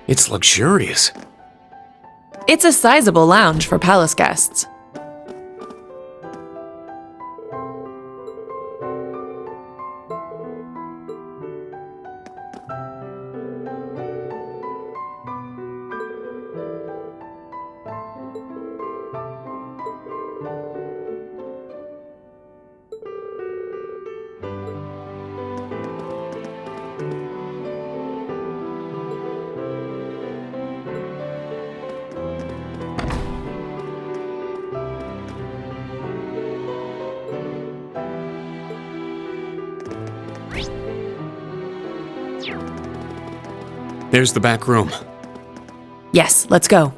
It's luxurious. It's a sizable lounge for palace guests. There's the back room. Yes, let's go.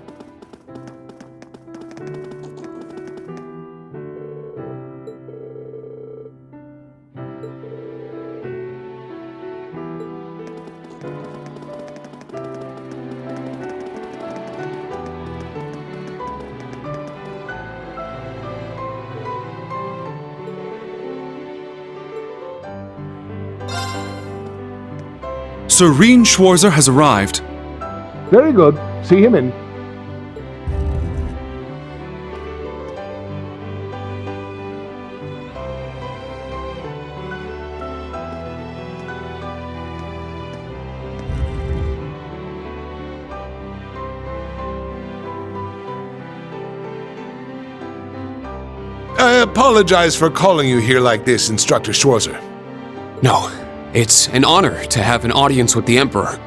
Sir Reen Schwarzer has arrived. Very good. See him in. I apologize for calling you here like this, Instructor Schwarzer. No, it's an honor to have an audience with the Emperor.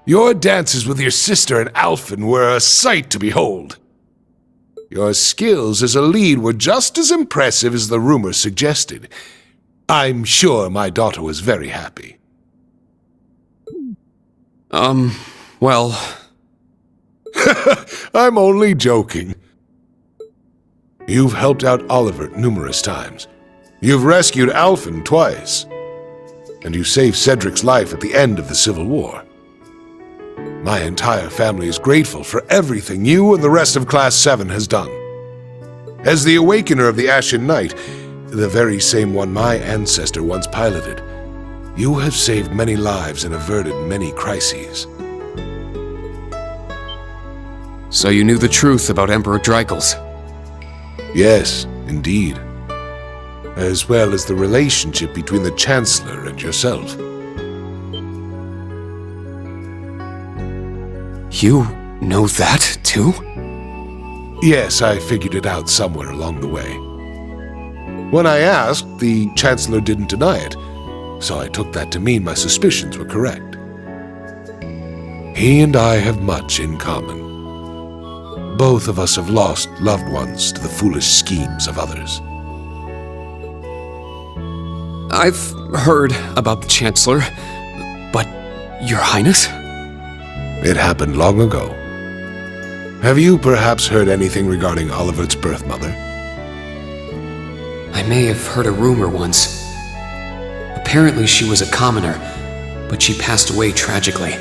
Your dances with your sister and Alphen were a sight to behold. Your skills as a lead were just as impressive as the rumors suggested. I'm sure my daughter was very happy. Well... I'm only joking. You've helped out Oliver numerous times. You've rescued Alphen twice. And you saved Cedric's life at the end of the Civil War. My entire family is grateful for everything you and the rest of Class 7 has done. As the Awakener of the Ashen Knight, the very same one my ancestor once piloted, you have saved many lives and averted many crises. So you knew the truth about Emperor Dreigels? Yes, indeed. As well as the relationship between the Chancellor and yourself. You know that, too? Yes, I figured it out somewhere along the way. When I asked, the Chancellor didn't deny it, so I took that to mean my suspicions were correct. He and I have much in common. Both of us have lost loved ones to the foolish schemes of others. I've heard about the Chancellor, but Your Highness? It happened long ago. Have you perhaps heard anything regarding Olivert's birth mother? I may have heard a rumor once. Apparently she was a commoner, but she passed away tragically.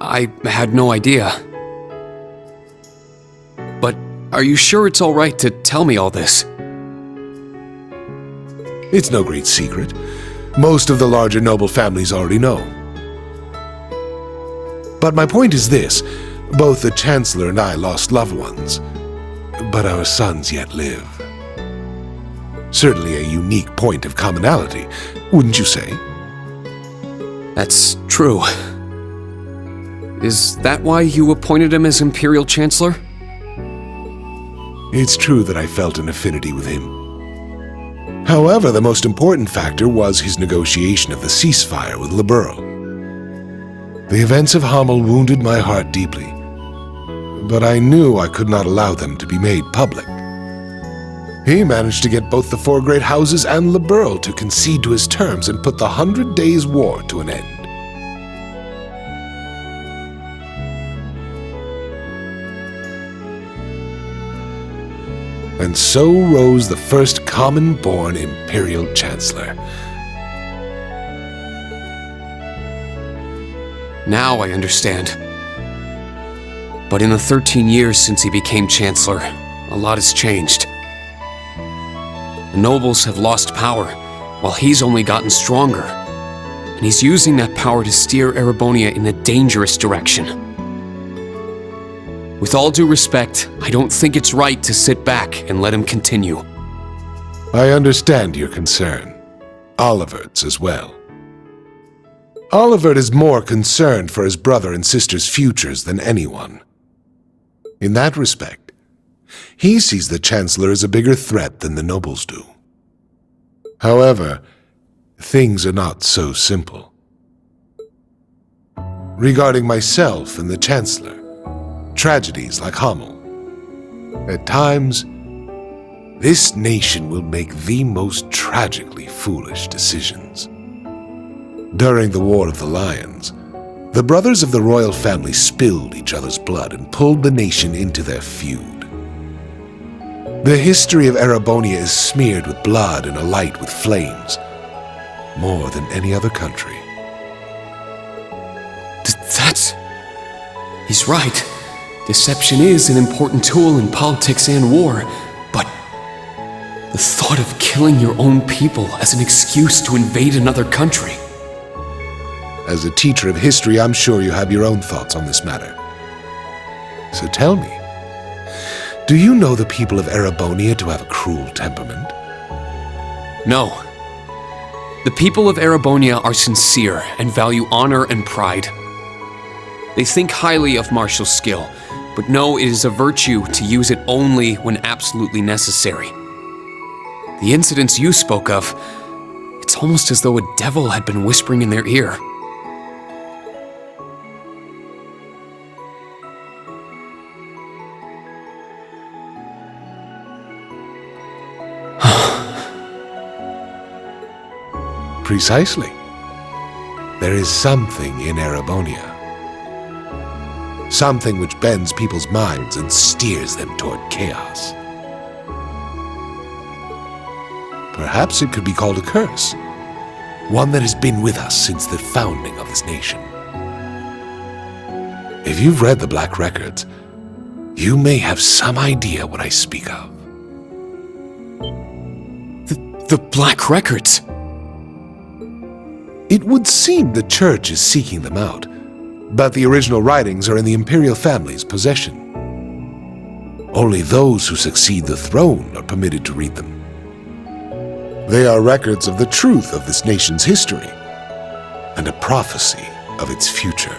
I had no idea. But are you sure it's all right to tell me all this? It's no great secret. Most of the larger noble families already know. But my point is this. Both the Chancellor and I lost loved ones, but our sons yet live. Certainly a unique point of commonality, wouldn't you say? That's true. Is that why you appointed him as Imperial Chancellor? It's true that I felt an affinity with him. However, the most important factor was his negotiation of the ceasefire with Liberl. The events of Hamel wounded my heart deeply, but I knew I could not allow them to be made public. He managed to get both the four great houses and Liberl to concede to his terms and put the 100 Days' War to an end. And so rose the first common-born Imperial Chancellor. Now I understand. But in the 13 years since he became Chancellor, a lot has changed. The nobles have lost power, while he's only gotten stronger. And he's using that power to steer Erebonia in a dangerous direction. With all due respect, I don't think it's right to sit back and let him continue. I understand your concern. Olivert's as well. Olivert is more concerned for his brother and sister's futures than anyone. In that respect, he sees the Chancellor as a bigger threat than the nobles do. However, things are not so simple. Regarding myself and the Chancellor, tragedies like Hamel. At times, this nation will make the most tragically foolish decisions. During the War of the Lions, the brothers of the royal family spilled each other's blood and pulled the nation into their feud. The history of Erebonia is smeared with blood and alight with flames, more than any other country. He's right. Deception is an important tool in politics and war, but the thought of killing your own people as an excuse to invade another country. As a teacher of history, I'm sure you have your own thoughts on this matter. So tell me, do you know the people of Erebonia to have a cruel temperament? No. The people of Erebonia are sincere and value honor and pride. They think highly of martial skill, but know it is a virtue to use it only when absolutely necessary. The incidents you spoke of, it's almost as though a devil had been whispering in their ear. Precisely. There is something in Erebonia. Something which bends people's minds and steers them toward chaos. Perhaps it could be called a curse. One that has been with us since the founding of this nation. If you've read the Black Records, you may have some idea what I speak of. The Black Records? It would seem the Church is seeking them out, but the original writings are in the Imperial family's possession. Only those who succeed the throne are permitted to read them. They are records of the truth of this nation's history, and a prophecy of its future.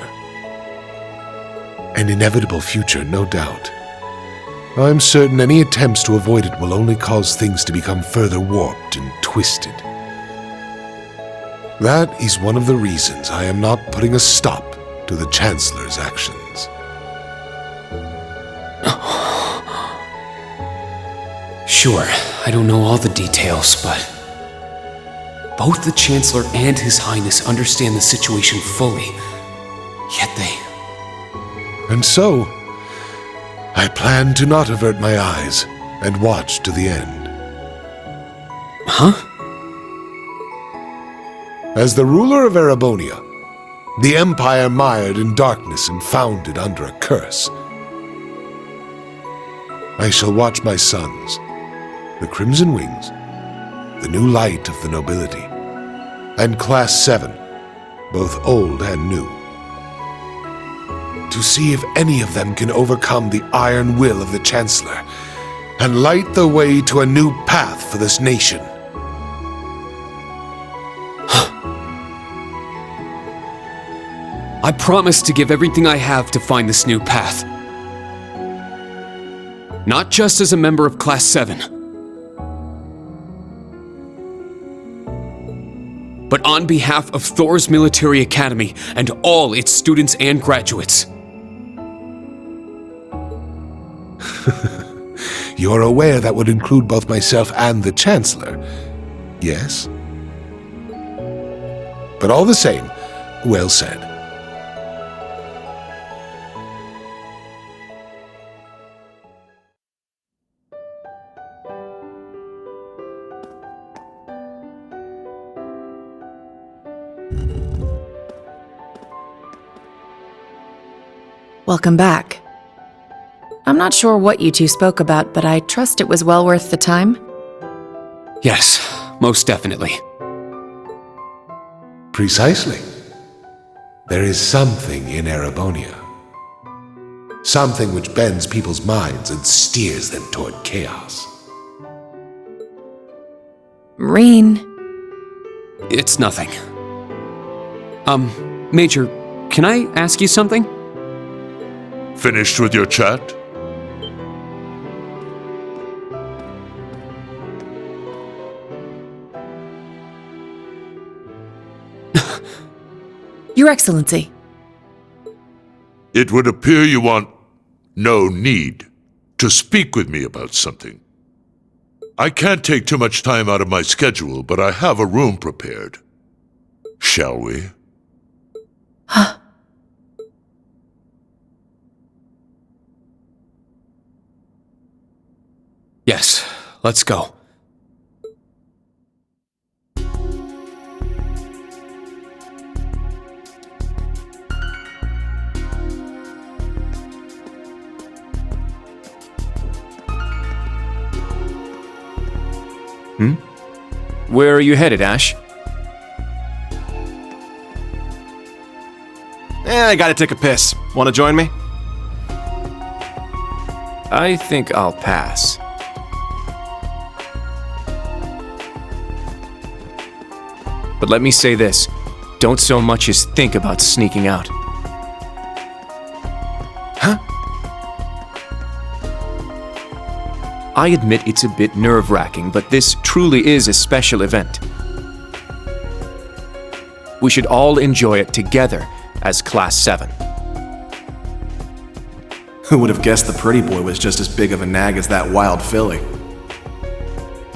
An inevitable future, no doubt. I'm certain any attempts to avoid it will only cause things to become further warped and twisted. That is one of the reasons I am not putting a stop to the Chancellor's actions. Sure, I don't know all the details, but both the Chancellor and His Highness understand the situation fully, yet they... And so, I plan to not avert my eyes and watch to the end. Huh? As the ruler of Erebonia, The empire mired in darkness and founded under a curse. I shall watch my sons, the Crimson Wings, the new light of the nobility, and Class 7, both old and new, to see if any of them can overcome the iron will of the Chancellor and light the way to a new path for this nation. I promise to give everything I have to find this new path. Not just as a member of Class 7, but on behalf of Thor's Military Academy and all its students and graduates. You're aware that would include both myself and the Chancellor, yes? But all the same, well said. Welcome back. I'm not sure what you two spoke about, but I trust it was well worth the time. Yes, most definitely. Precisely. There is something in Erebonia. Something which bends people's minds and steers them toward chaos. Reen. It's nothing. Major, can I ask you something? Finished with your chat? Your Excellency. It would appear you want no need to speak with me about something. I can't take too much time out of my schedule, but I have a room prepared. Shall we? Huh. Yes, let's go. Where are you headed, Ash? I gotta take a piss. Wanna join me? I think I'll pass. But let me say this, don't so much as think about sneaking out. Huh? I admit it's a bit nerve-wracking, but this truly is a special event. We should all enjoy it together as Class 7. Who would have guessed the pretty boy was just as big of a nag as that wild filly?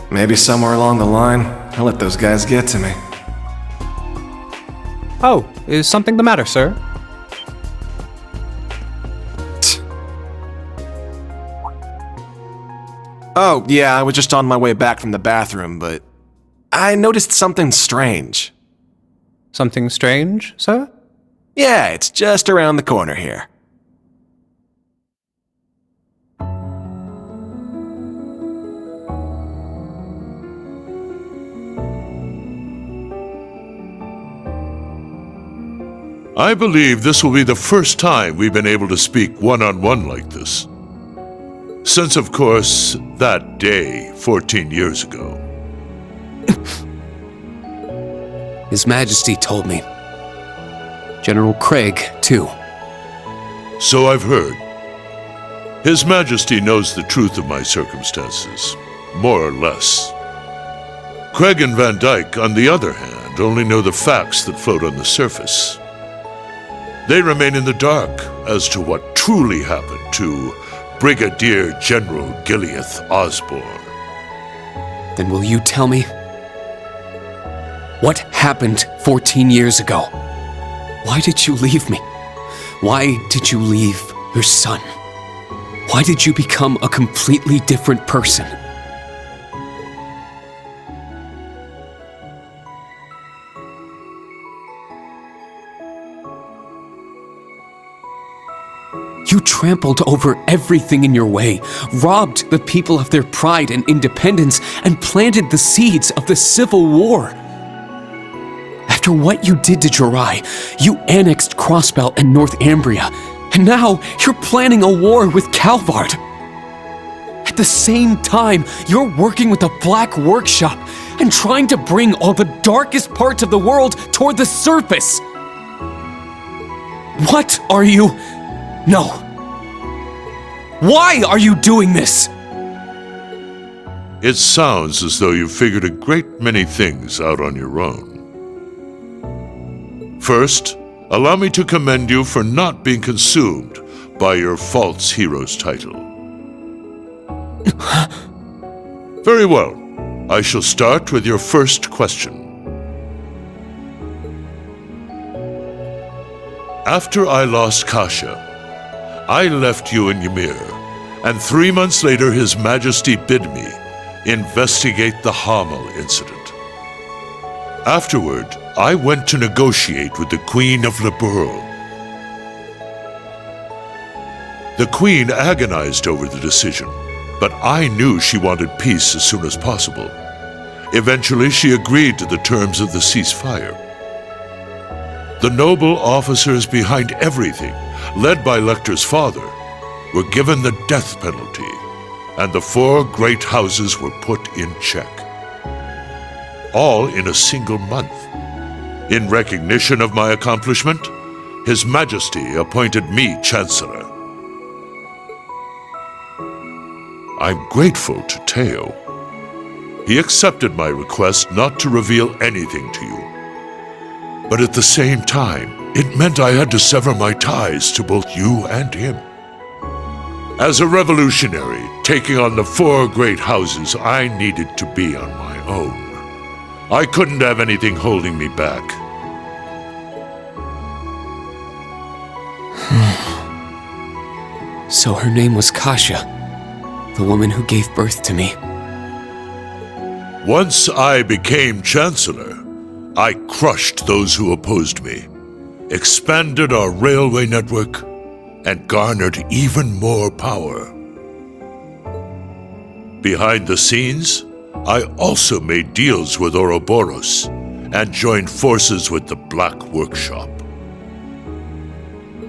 Maybe somewhere along the line, I'll let those guys get to me. Oh, is something the matter, sir? Oh, yeah, I was just on my way back from the bathroom, but I noticed something strange. Something strange, sir? Yeah, it's just around the corner here. I believe this will be the first time we've been able to speak one-on-one like this. Since, of course, that day 14 years ago. His Majesty told me. General Craig, too. So I've heard. His Majesty knows the truth of my circumstances, more or less. Craig and Van Dyke, on the other hand, only know the facts that float on the surface. They remain in the dark as to what truly happened to Brigadier General Gileath Osborne. Then will you tell me? What happened 14 years ago? Why did you leave me? Why did you leave your son? Why did you become a completely different person? trampled over everything in your way, robbed the people of their pride and independence, and planted the seeds of the Civil War. After what you did to Jirai, you annexed Crossbelt and Northumbria, and now you're planning a war with Calvard. At the same time, you're working with a black workshop and trying to bring all the darkest parts of the world toward the surface. What are you... No. Why are you doing this? It sounds as though you've figured a great many things out on your own. First, allow me to commend you for not being consumed by your false hero's title. Very well. I shall start with your first question. After I lost Kasha, I left you in Ymir, and 3 months later His Majesty bid me investigate the Hamel incident. Afterward, I went to negotiate with the Queen of Liberl. The Queen agonized over the decision, but I knew she wanted peace as soon as possible. Eventually, she agreed to the terms of the ceasefire. The noble officers behind everything, led by Lecter's father, were given the death penalty, and the 4 great houses were put in check. All in a single month. In recognition of my accomplishment, His Majesty appointed me Chancellor. I'm grateful to Teo. He accepted my request not to reveal anything to you. But at the same time, it meant I had to sever my ties to both you and him. As a revolutionary, taking on the 4 great houses, I needed to be on my own. I couldn't have anything holding me back. So her name was Kasha, the woman who gave birth to me. Once I became Chancellor, I crushed those who opposed me, expanded our railway network, and garnered even more power. Behind the scenes, I also made deals with Ouroboros and joined forces with the Black Workshop.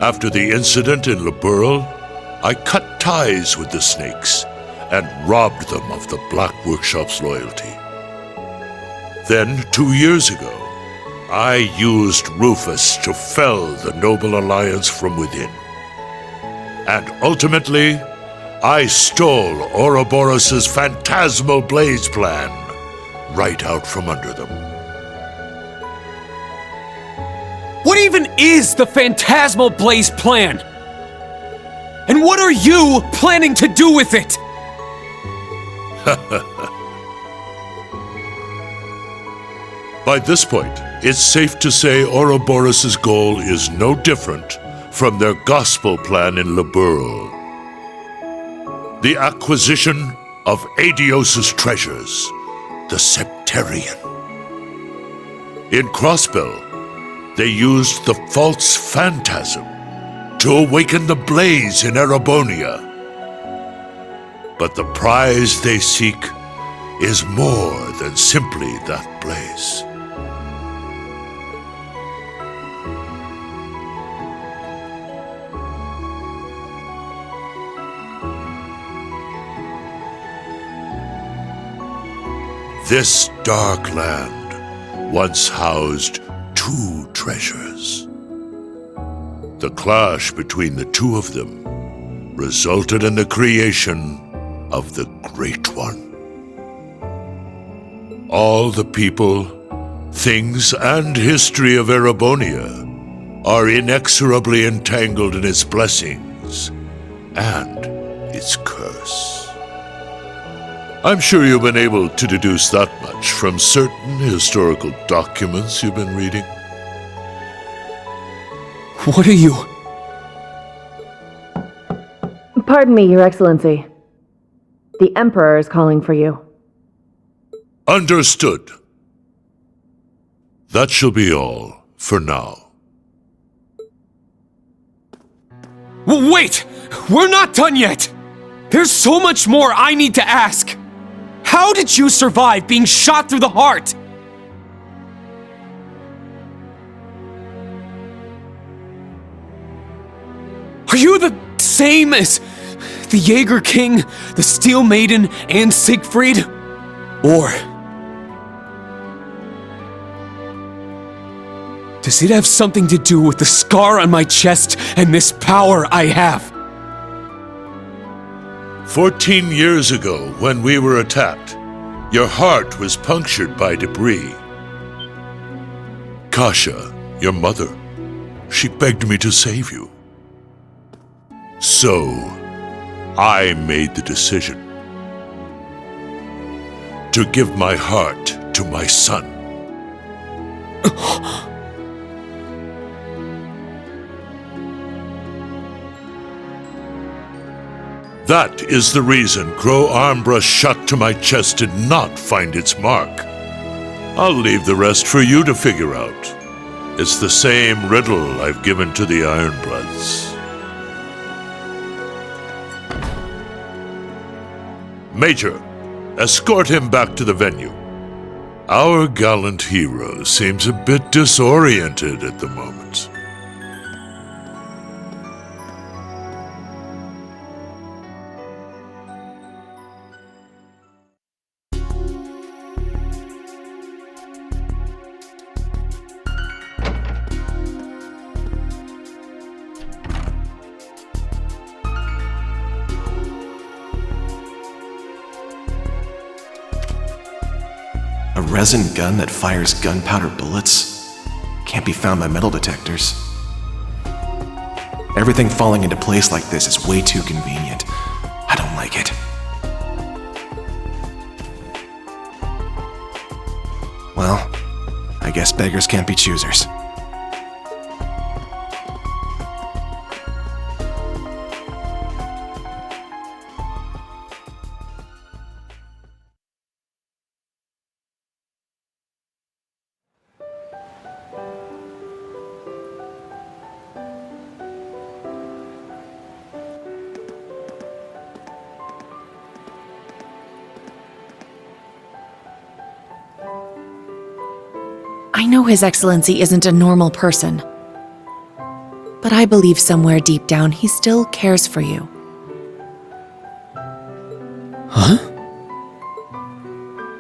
After the incident in Liberl, I cut ties with the Snakes and robbed them of the Black Workshop's loyalty. Then, 2 years ago, I used Rufus to fell the Noble Alliance from within. And ultimately, I stole Ouroboros' phantasmal blaze plan right out from under them. What even is the Phantasmal Blaze plan? And what are you planning to do with it? By this point, it's safe to say Ouroboros' goal is no different from their gospel plan in Liberl. The acquisition of Adios' treasures, the Septarian. In Crossbell, they used the false phantasm to awaken the blaze in Erebonia. But the prize they seek is more than simply that blaze. This dark land once housed 2 treasures. The clash between the 2 of them resulted in the creation of the Great One. All the people, things, and history of Erebonia are inexorably entangled in its blessings and its curse. I'm sure you've been able to deduce that much from certain historical documents you've been reading. What are you? Pardon me, Your Excellency. The Emperor is calling for you. Understood. That shall be all for now. Wait! We're not done yet! There's so much more I need to ask! How did you survive being shot through the heart? Are you the same as the Jaeger King, the Steel Maiden, and Siegfried? Or does it have something to do with the scar on my chest and this power I have? 14 years ago, when we were attacked, your heart was punctured by debris. Kasha, your mother, she begged me to save you. So, I made the decision to give my heart to my son. That is the reason Crow Armbrush shot to my chest did not find its mark. I'll leave the rest for you to figure out. It's the same riddle I've given to the Ironbloods. Major, escort him back to the venue. Our gallant hero seems a bit disoriented at the moment. A resin gun that fires gunpowder bullets? Can't be found by metal detectors. Everything falling into place like this is way too convenient. I don't like it. Well, I guess beggars can't be choosers. I know His Excellency isn't a normal person, but I believe somewhere deep down he still cares for you. Huh?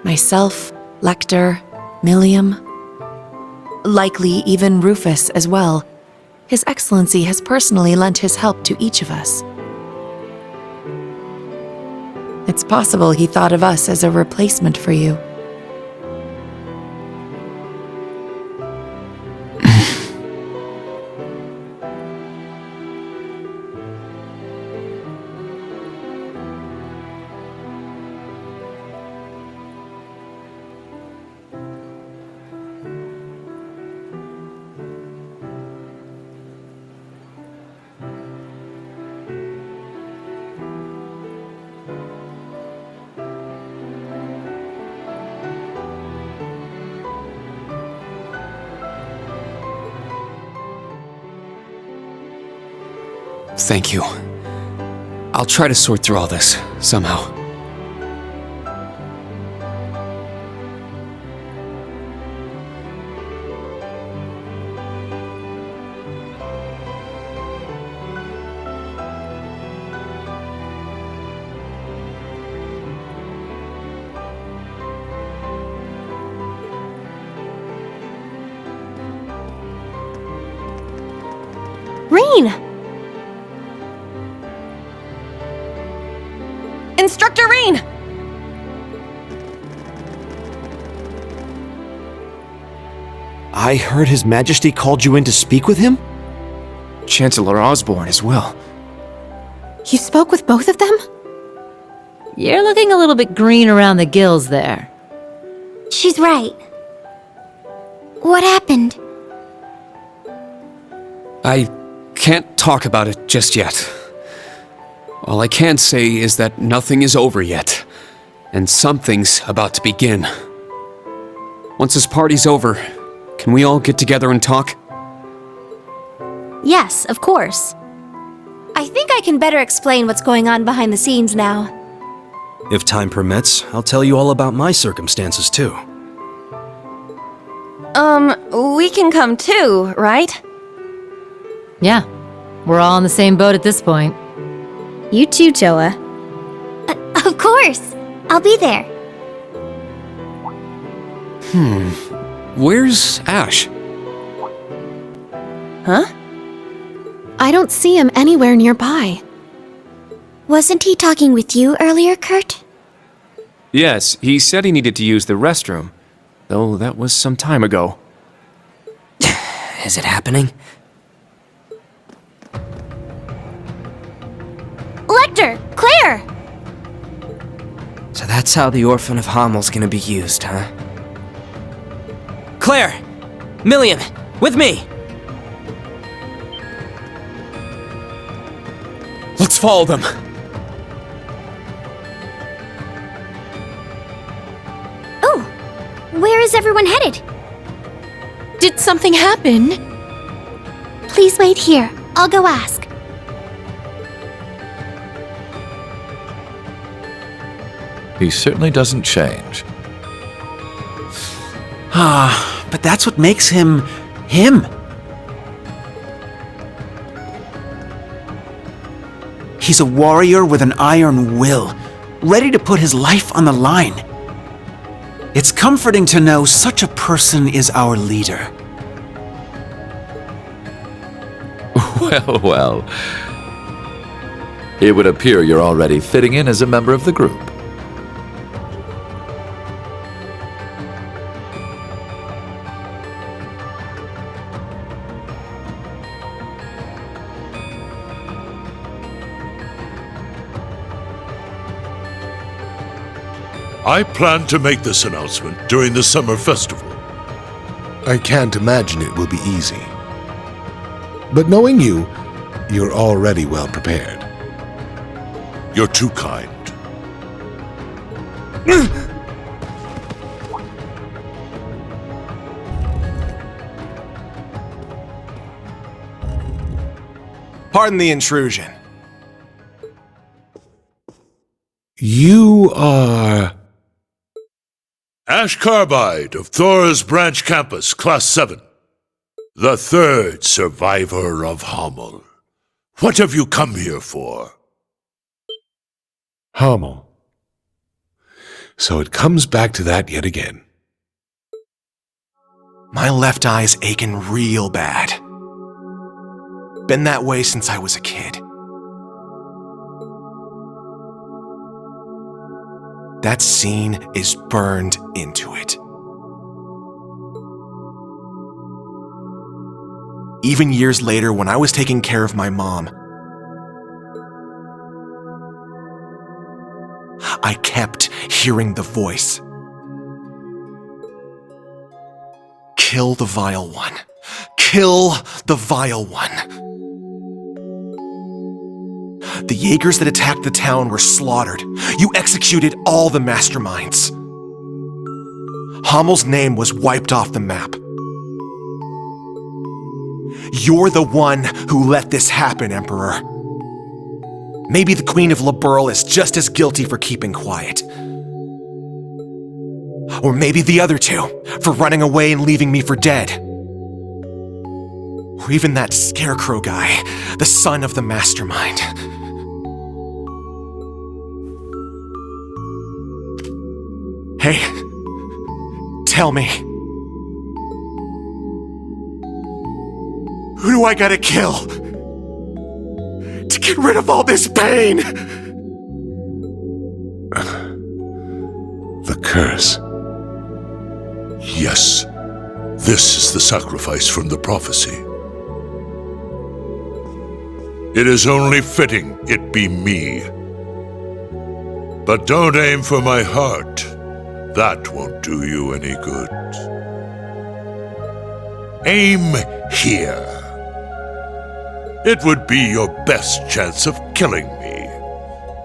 Myself, Lecter, Milliam, likely even Rufus as well. His Excellency has personally lent his help to each of us. It's possible he thought of us as a replacement for you. Thank you. I'll try to sort through all this, somehow. Rain! Instructor Rain! I heard His Majesty called you in to speak with him? Chancellor Osborne as well. You spoke with both of them? You're looking a little bit green around the gills there. She's right. What happened? I can't talk about it just yet. All I can say is that nothing is over yet, and something's about to begin. Once this party's over, can we all get together and talk? Yes, of course. I think I can better explain what's going on behind the scenes now. If time permits, I'll tell you all about my circumstances too. We can come too, right? Yeah, we're all on the same boat at this point. You too, Joa. Of course! I'll be there. Where's Ash? Huh? I don't see him anywhere nearby. Wasn't he talking with you earlier, Kurt? Yes, he said he needed to use the restroom, though that was some time ago. Is it happening? Lecter! Claire! So that's how the Orphan of Hammel's gonna be used, huh? Claire! Milliam! With me! Let's follow them. Oh! Where is everyone headed? Did something happen? Please wait here. I'll go ask. He certainly doesn't change. But that's what makes him... him. He's a warrior with an iron will, ready to put his life on the line. It's comforting to know such a person is our leader. Well, well. It would appear you're already fitting in as a member of the group. I plan to make this announcement during the summer festival. I can't imagine it will be easy. But knowing you, you're already well prepared. You're too kind. Pardon the intrusion. You are... Ash Carbide of Thor's Branch Campus, Class 7. The third survivor of Hamel. What have you come here for? Hamel. So it comes back to that yet again. My left eye's aching real bad. Been that way since I was a kid. That scene is burned into it. Even years later, when I was taking care of my mom, I kept hearing the voice. Kill the Vile One. Kill the Vile One. The Jaegers that attacked the town were slaughtered. You executed all the masterminds. Hammel's name was wiped off the map. You're the one who let this happen, Emperor. Maybe the Queen of Liberl is just as guilty for keeping quiet. Or maybe the other two, for running away and leaving me for dead. Or even that Scarecrow guy, the son of the mastermind. Hey, tell me. Who do I gotta kill to get rid of all this pain? The curse. Yes, this is the sacrifice from the prophecy. It is only fitting it be me. But don't aim for my heart. That won't do you any good. Aim here. It would be your best chance of killing me,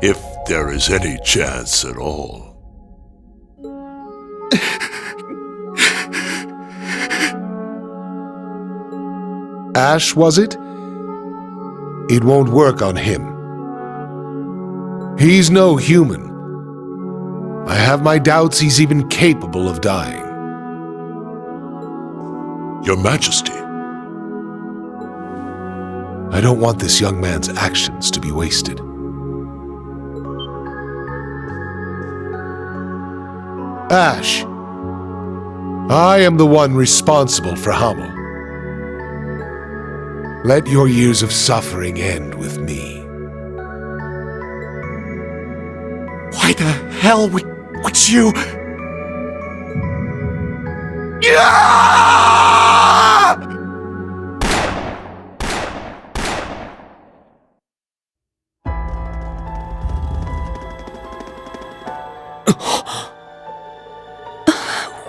if there is any chance at all. Ash, was it? It won't work on him. He's no human. I have my doubts he's even capable of dying. Your Majesty. I don't want this young man's actions to be wasted. Ash, I am the one responsible for Hamel. Let your years of suffering end with me. Why the hell would you...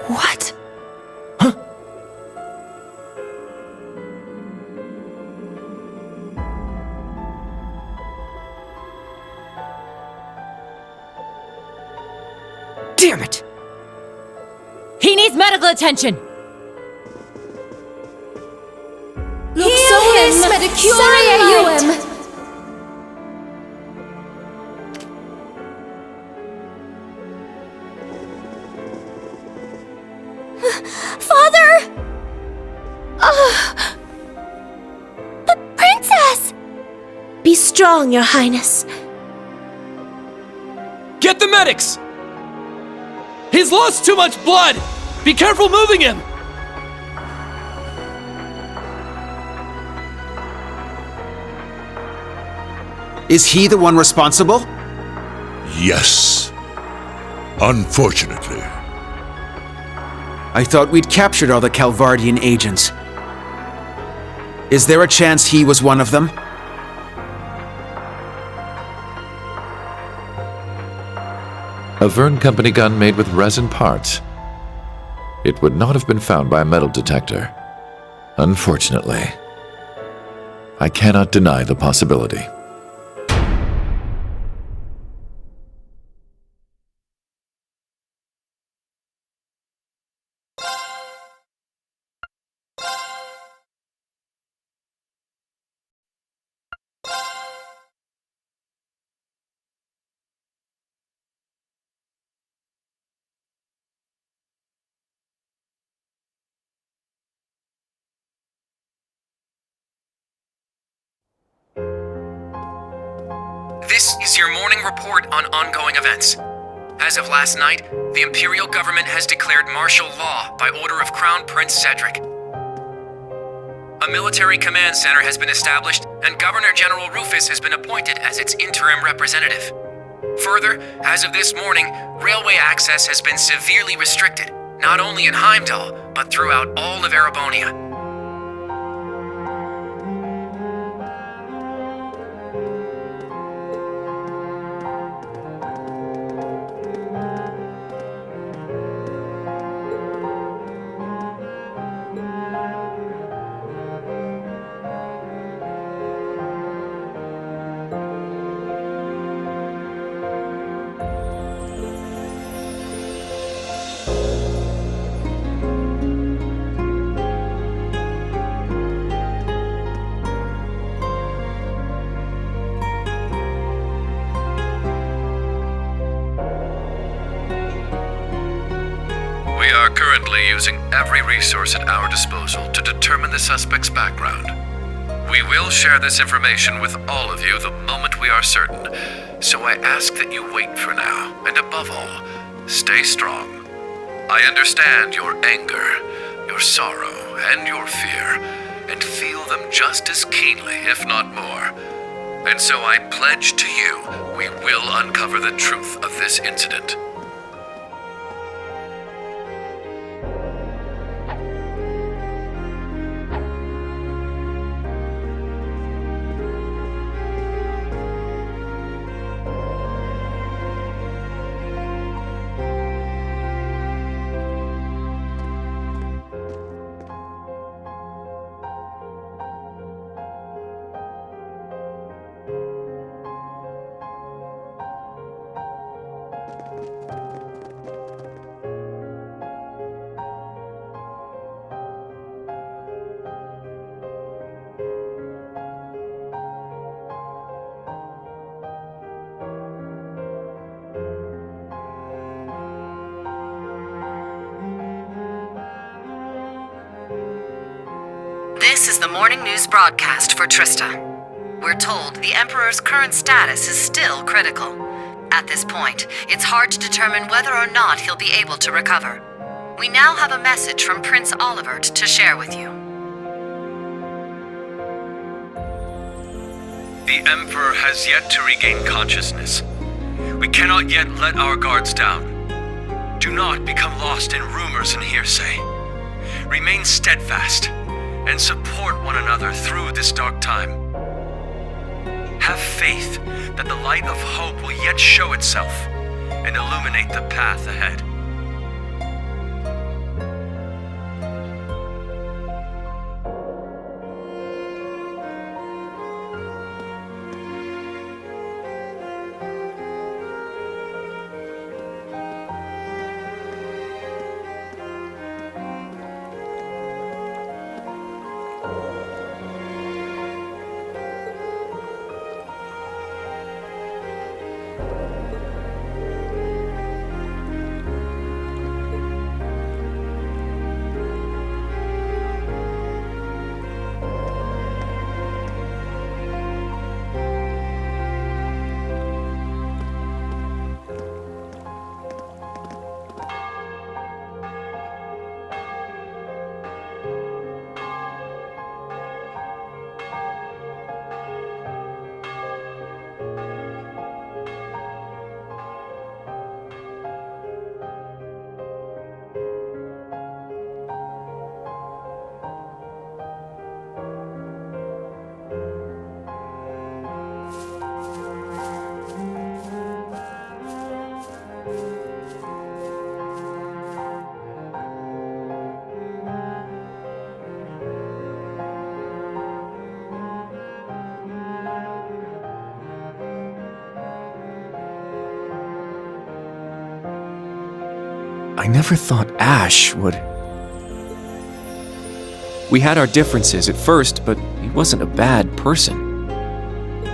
What? Damn it! He needs medical attention! Father! The princess! Be strong, Your Highness. Get the medics! He's lost too much blood! Be careful moving him! Is he the one responsible? Yes. Unfortunately. I thought we'd captured all the Calvardian agents. Is there a chance he was one of them? A Verne Company gun made with resin parts. It would not have been found by a metal detector. Unfortunately. I cannot deny the possibility. This is your morning report on ongoing events. As of last night, the Imperial government has declared martial law by order of Crown Prince Cedric. A military command center has been established, and Governor General Rufus has been appointed as its interim representative. Further, as of this morning, railway access has been severely restricted, not only in Heimdall, but throughout all of Erebonia. We are currently using every resource at our disposal to determine the suspect's background. We will share this information with all of you the moment we are certain, so I ask that you wait for now, and above all, stay strong. I understand your anger, your sorrow, and your fear, and feel them just as keenly, if not more. And so I pledge to you, we will uncover the truth of this incident. is the morning news broadcast for Trista. We're told the Emperor's current status is still critical. At this point, it's hard to determine whether or not he'll be able to recover. We now have a message from Prince Olivert to share with you. The Emperor has yet to regain consciousness. We cannot yet let our guards down. Do not become lost in rumors and hearsay. Remain steadfast and support one another through this dark time. Have faith that the light of hope will yet show itself and illuminate the path ahead. I never thought Ash would... We had our differences at first, but he wasn't a bad person.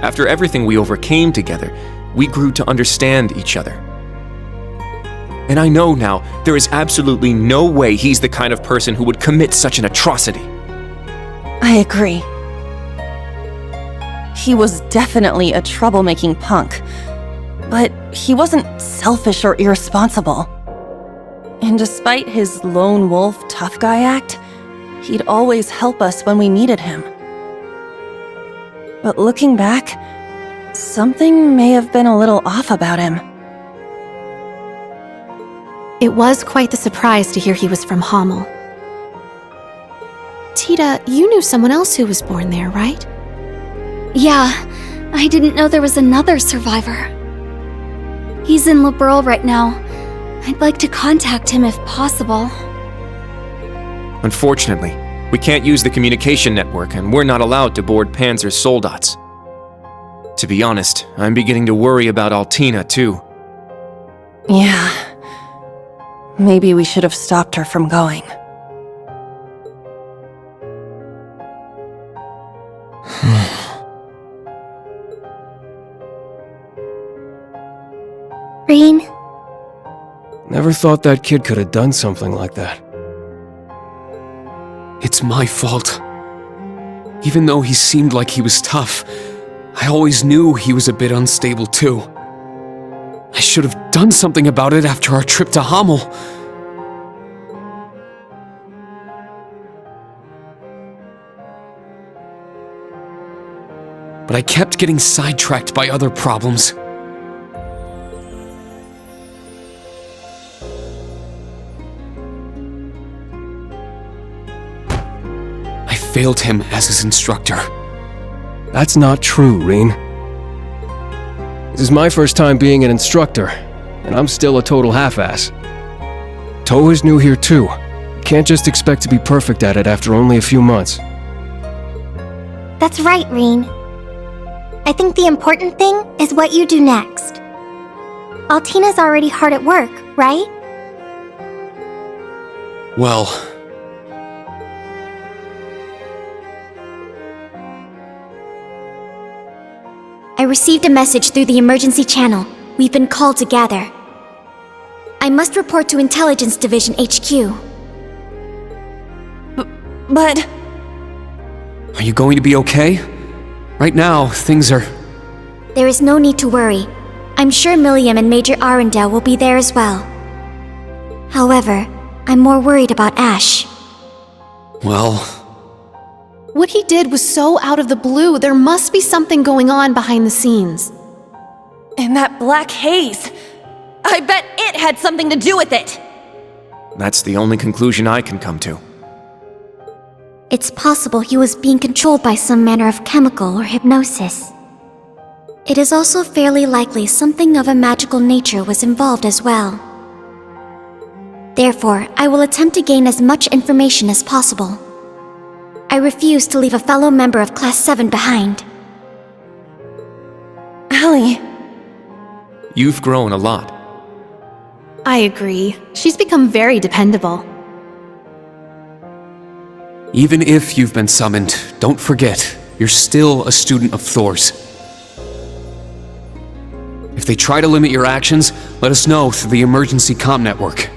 After everything we overcame together, we grew to understand each other. And I know now there is absolutely no way he's the kind of person who would commit such an atrocity. I agree. He was definitely a troublemaking punk, but he wasn't selfish or irresponsible. And despite his lone wolf tough guy act, he'd always help us when we needed him. But looking back, something may have been a little off about him. It was quite the surprise to hear he was from Hamel. Tita, you knew someone else who was born there, right? Yeah, I didn't know there was another survivor. He's in Liberl right now. I'd like to contact him if possible. Unfortunately, we can't use the communication network, and we're not allowed to board Panzer's soldats. To be honest, I'm beginning to worry about Altina, too. Yeah. Maybe we should have stopped her from going. Rean? Never thought that kid could have done something like that. It's my fault. Even though he seemed like he was tough, I always knew he was a bit unstable too. I should have done something about it after our trip to Hamel. But I kept getting sidetracked by other problems. I failed him as his instructor. That's not true, Rean. This is my first time being an instructor, and I'm still a total half-ass. Toh is new here too. Can't just expect to be perfect at it after only a few months. That's right, Rean. I think the important thing is what you do next. Altina's already hard at work, right? Well... I received a message through the emergency channel. We've been called to gather. I must report to Intelligence Division HQ. But... Are you going to be okay? Right now, things are... There is no need to worry. I'm sure Milliam and Major Arundel will be there as well. However, I'm more worried about Ash. Well... What he did was so out of the blue. There must be something going on behind the scenes. And that black haze! I bet it had something to do with it! That's the only conclusion I can come to. It's possible he was being controlled by some manner of chemical or hypnosis. It is also fairly likely something of a magical nature was involved as well. Therefore, I will attempt to gain as much information as possible. I refuse to leave a fellow member of Class 7 behind. Allie. You've grown a lot. I agree. She's become very dependable. Even if you've been summoned, don't forget, you're still a student of Thor's. If they try to limit your actions, let us know through the emergency comm network.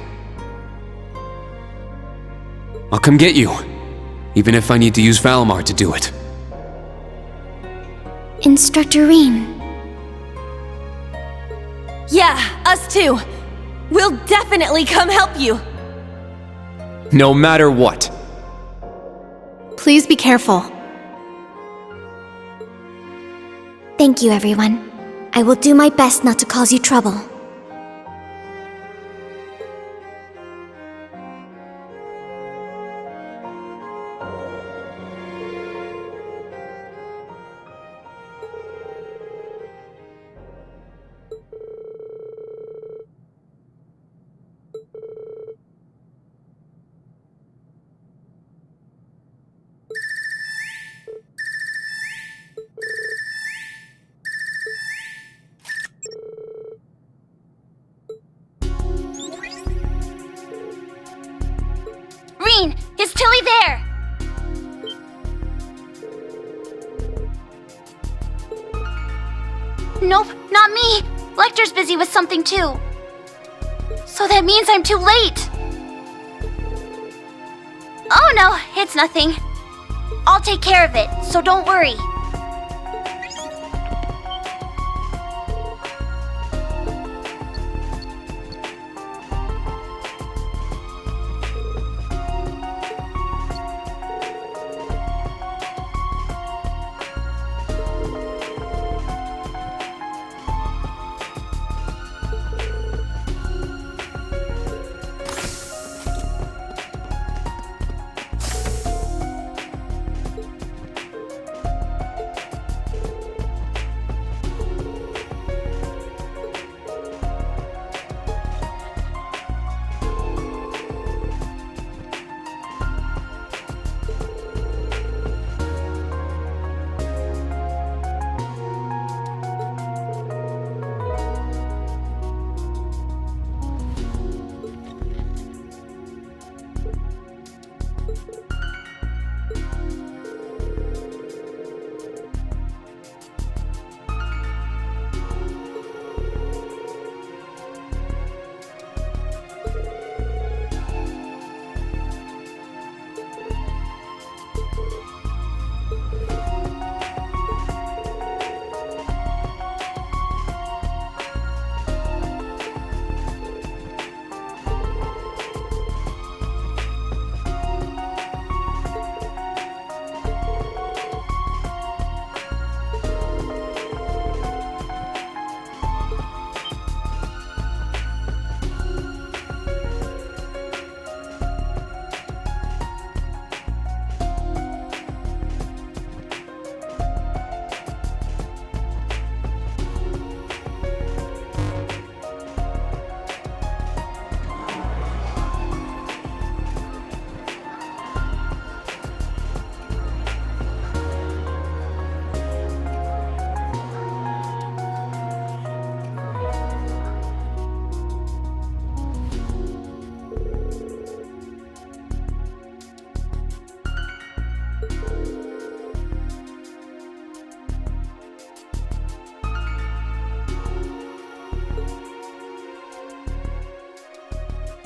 I'll come get you, even if I need to use Valimar to do it. Instructor Rean. Yeah, us too. We'll definitely come help you. No matter what. Please be careful. Thank you, everyone. I will do my best not to cause you trouble. Is Tilly there? Nope, not me. Lecter's busy with something too. So that means I'm too late. Oh no, it's nothing. I'll take care of it, so don't worry.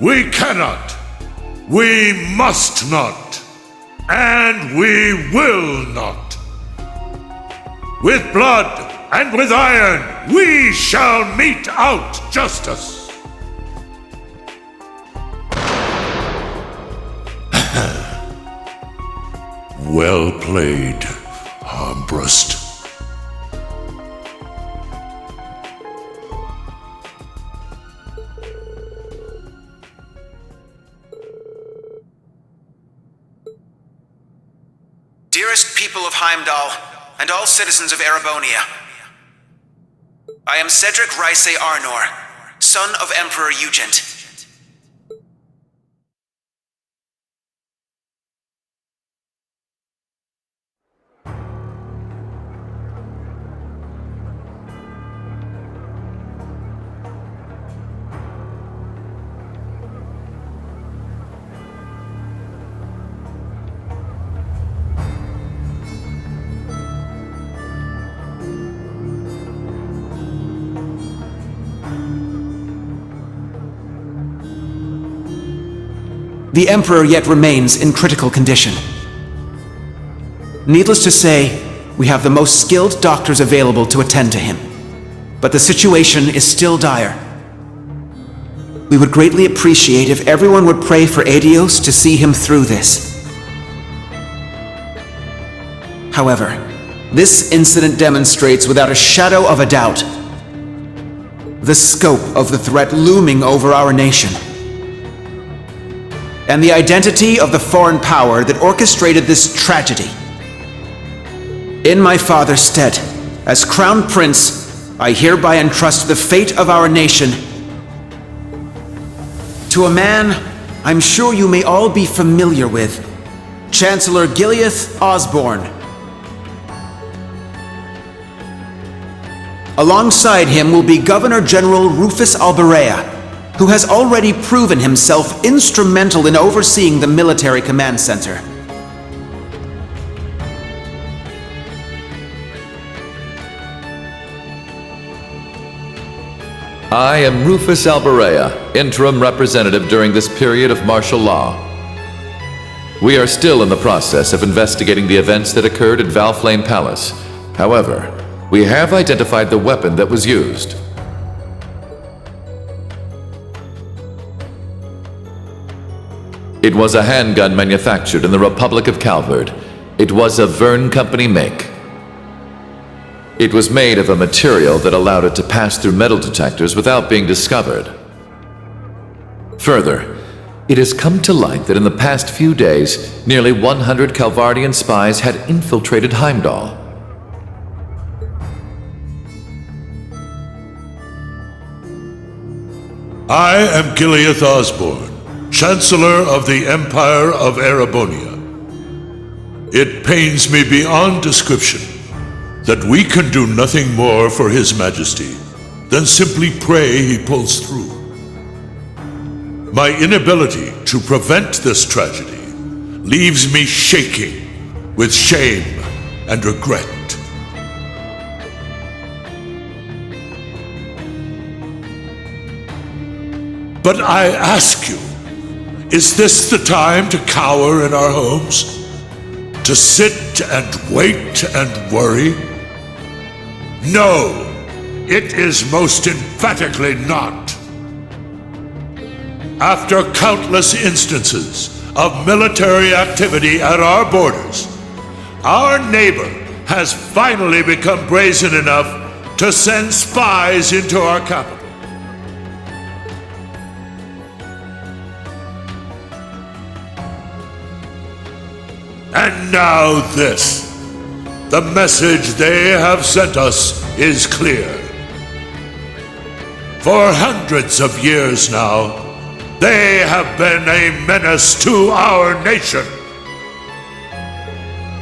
We cannot. We must not. And we will not. With blood and with iron, we shall mete out justice. Well played, Armbrust. Dearest people of Heimdall, and all citizens of Erebonia, I am Cedric Ryse Arnor, son of Emperor Ugent. The Emperor yet remains in critical condition. Needless to say, we have the most skilled doctors available to attend to him. But the situation is still dire. We would greatly appreciate if everyone would pray for Adios to see him through this. However, this incident demonstrates without a shadow of a doubt the scope of the threat looming over our nation, and the identity of the foreign power that orchestrated this tragedy. In my father's stead, as Crown Prince, I hereby entrust the fate of our nation to a man I'm sure you may all be familiar with, Chancellor Gileath Osborne. Alongside him will be Governor General Rufus Alberea, who has already proven himself instrumental in overseeing the military command center. I am Rufus Alberea, interim representative during this period of martial law. We are still in the process of investigating the events that occurred at Valflame Palace. However, we have identified the weapon that was used. It was a handgun manufactured in the Republic of Calvard. It was a Verne Company make. It was made of a material that allowed it to pass through metal detectors without being discovered. Further, it has come to light that in the past few days, nearly 100 Calvardian spies had infiltrated Heimdall. I am Gileath Osborne, Chancellor of the Empire of Erebonia. It pains me beyond description that we can do nothing more for His Majesty than simply pray he pulls through. My inability to prevent this tragedy leaves me shaking with shame and regret. But I ask you, is this the time to cower in our homes? To sit and wait and worry? No, it is most emphatically not. After countless instances of military activity at our borders, our neighbor has finally become brazen enough to send spies into our capital. And now this. The message they have sent us is clear. For hundreds of years now, they have been a menace to our nation.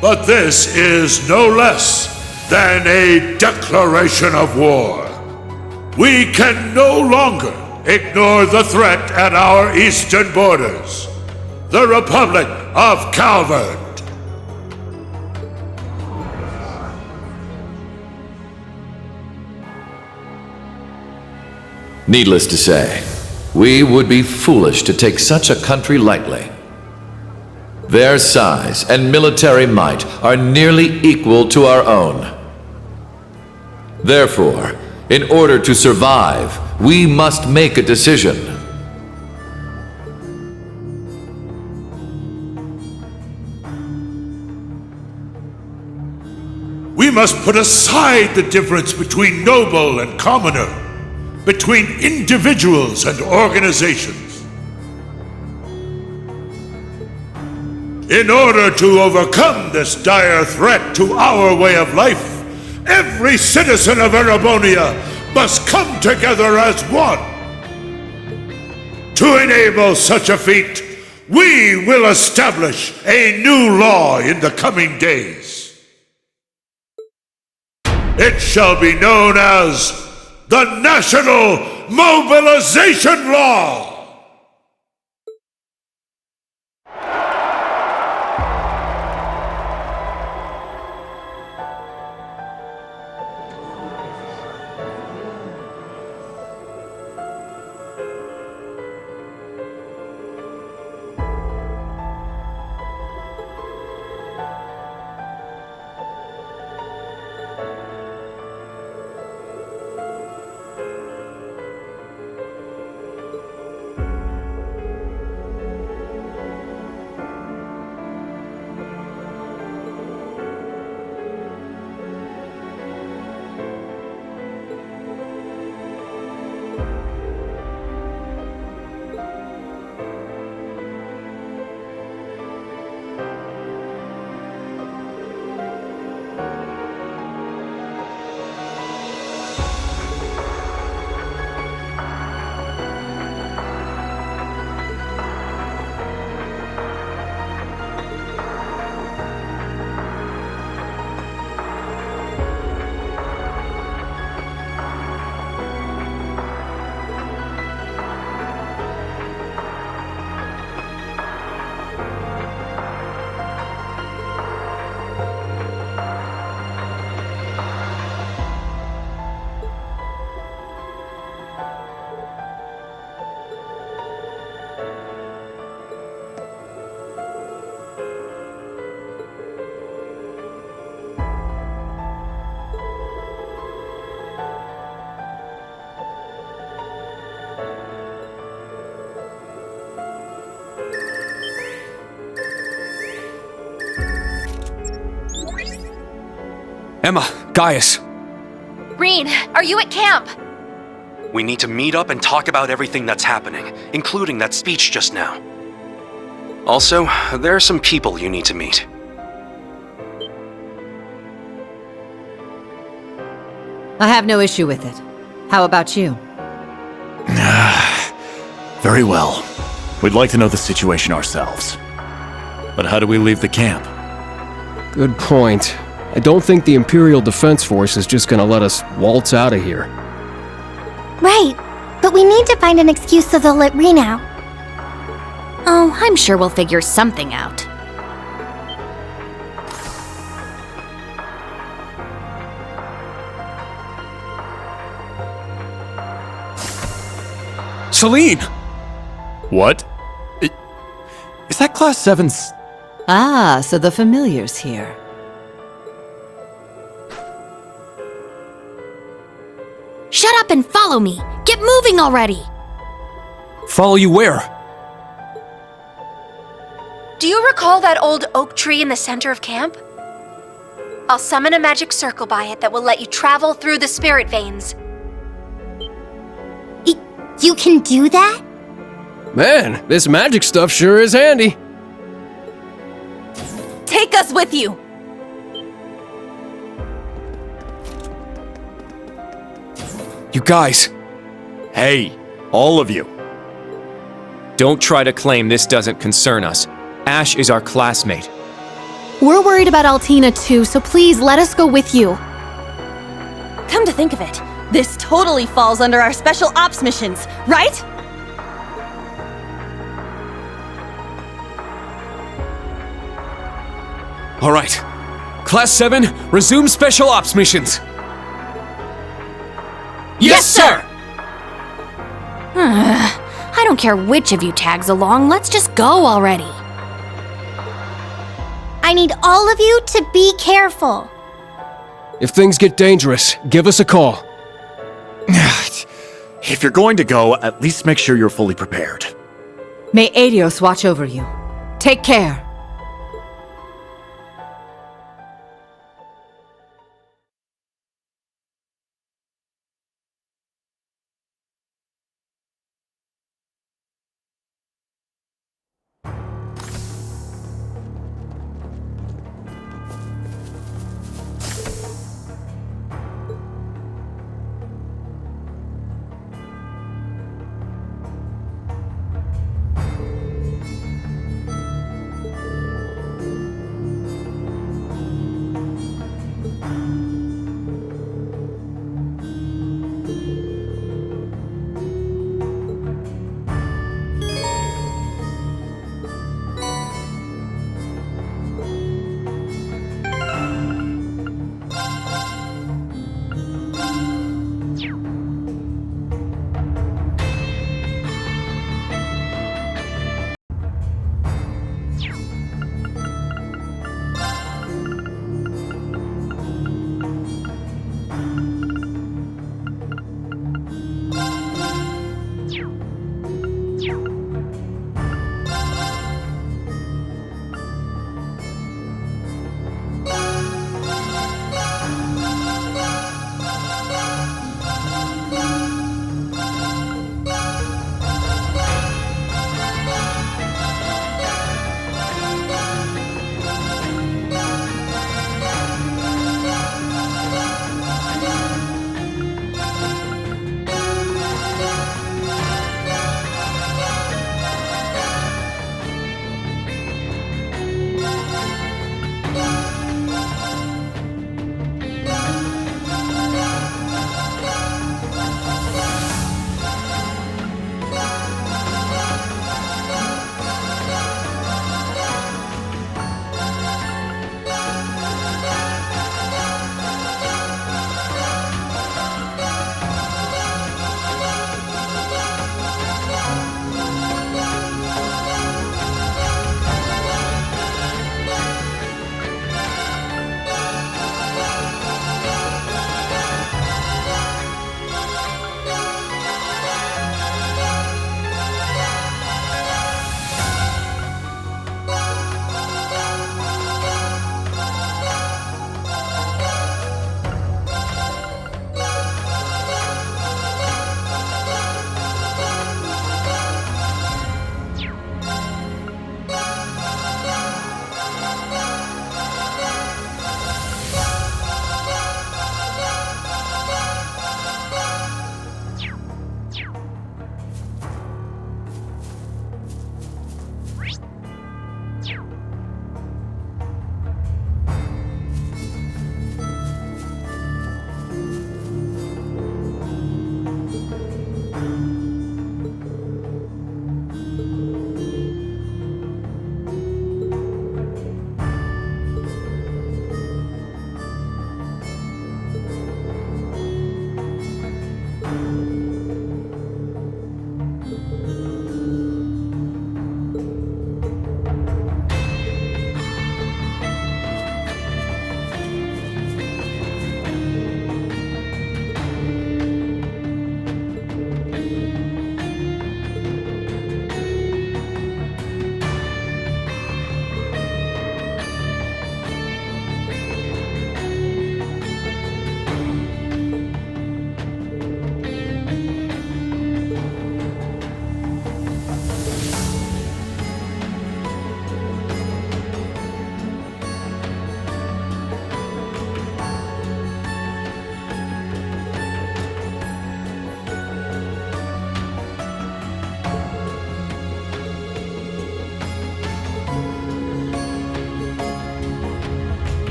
But this is no less than a declaration of war. We can no longer ignore the threat at our eastern borders. The Republic of Calvard. Needless to say, we would be foolish to take such a country lightly. Their size and military might are nearly equal to our own. Therefore, in order to survive, we must make a decision. We must put aside the difference between noble and commoner, between individuals and organizations. In order to overcome this dire threat to our way of life, every citizen of Erebonia must come together as one. To enable such a feat, we will establish a new law in the coming days. It shall be known as the National Mobilization Law! Emma, Gaius. Reen, are you at camp? We need to meet up and talk about everything that's happening, including that speech just now. Also, there are some people you need to meet. I have no issue with it. How about you? Very well. We'd like to know the situation ourselves. But how do we leave the camp? Good point. I don't think the Imperial Defense Force is just gonna let us waltz out of here. Right, but we need to find an excuse so they'll let Reen out. Oh, I'm sure we'll figure something out. Celine! What? Is that Class 7's... Ah, so the familiar's here. Shut up and follow me! Get moving already! Follow you where? Do you recall that old oak tree in the center of camp? I'll summon a magic circle by it that will let you travel through the spirit veins. You can do that? Man, this magic stuff sure is handy. Take us with you! You guys. Hey, all of you. Don't try to claim this doesn't concern us. Ash is our classmate. We're worried about Altina too, so please let us go with you. Come to think of it, this totally falls under our special ops missions, right? All right. Class 7, resume special ops missions. Yes, sir! I don't care which of you tags along, let's just go already. I need all of you to be careful. If things get dangerous, give us a call. If you're going to go, at least make sure you're fully prepared. May Adios watch over you. Take care.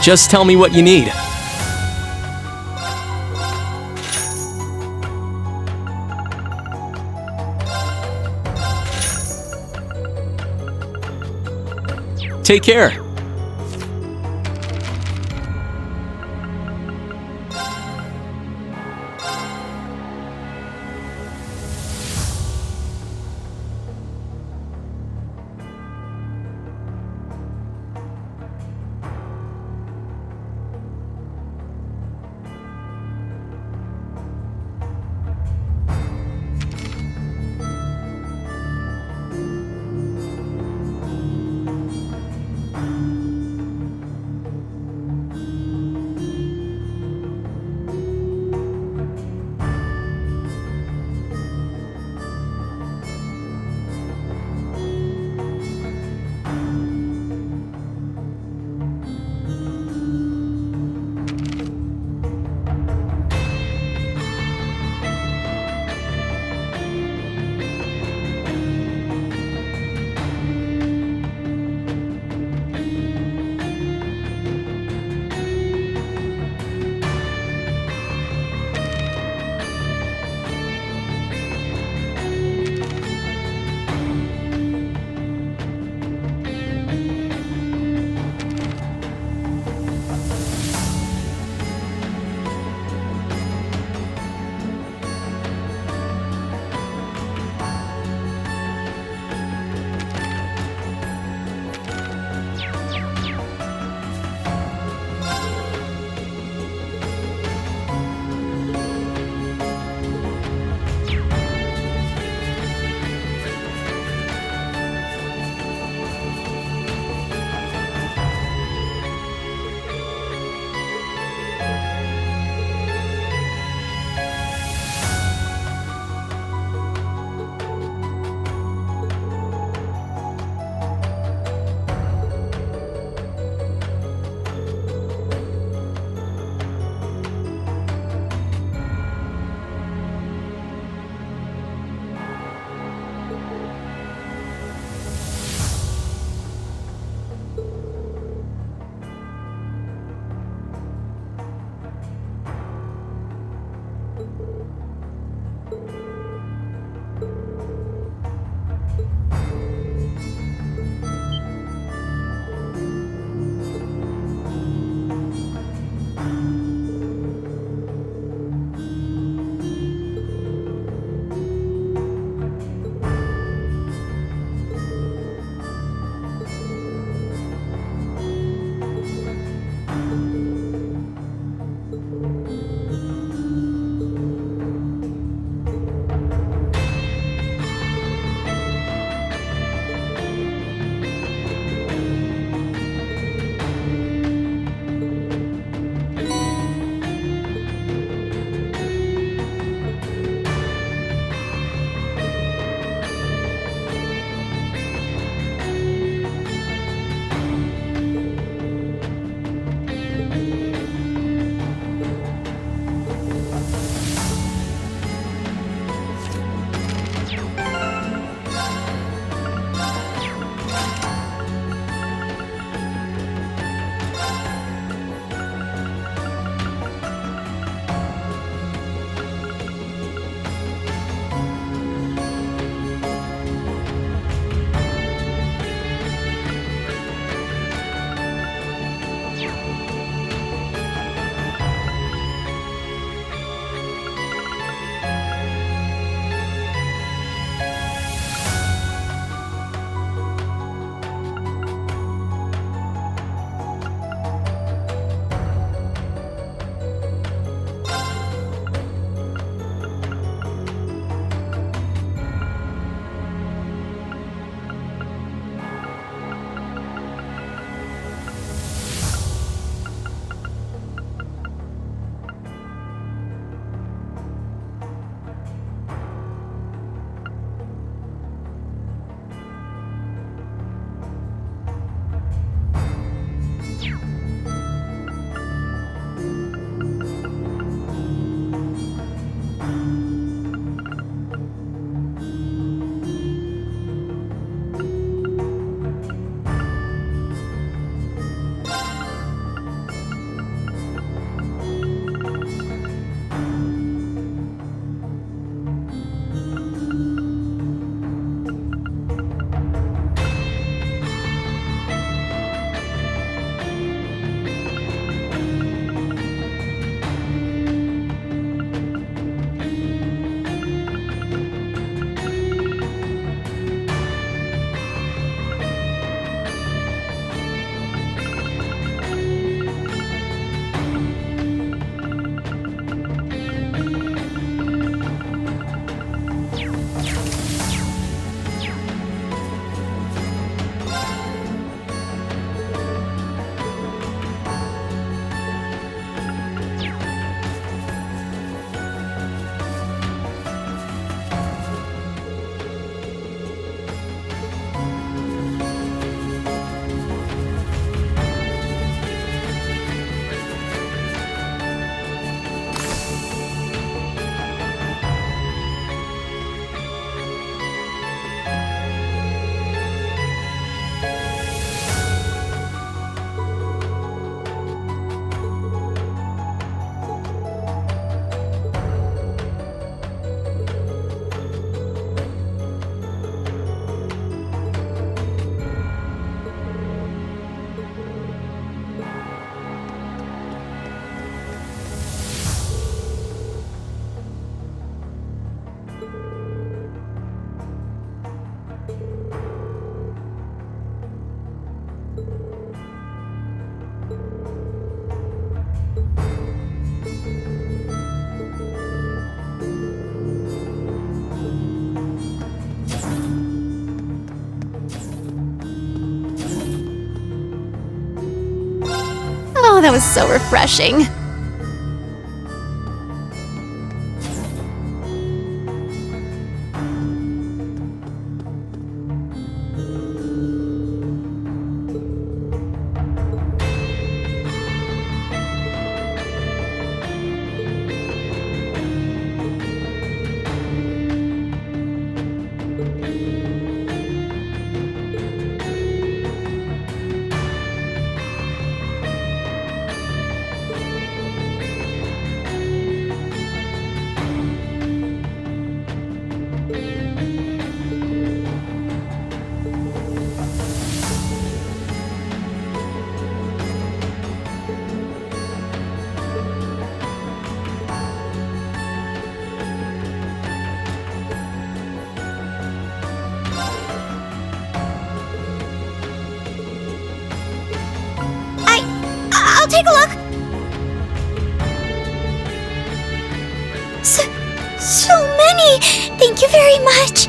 Just tell me what you need. Take care. that was so refreshing. I'll take a look. So many. Thank you very much.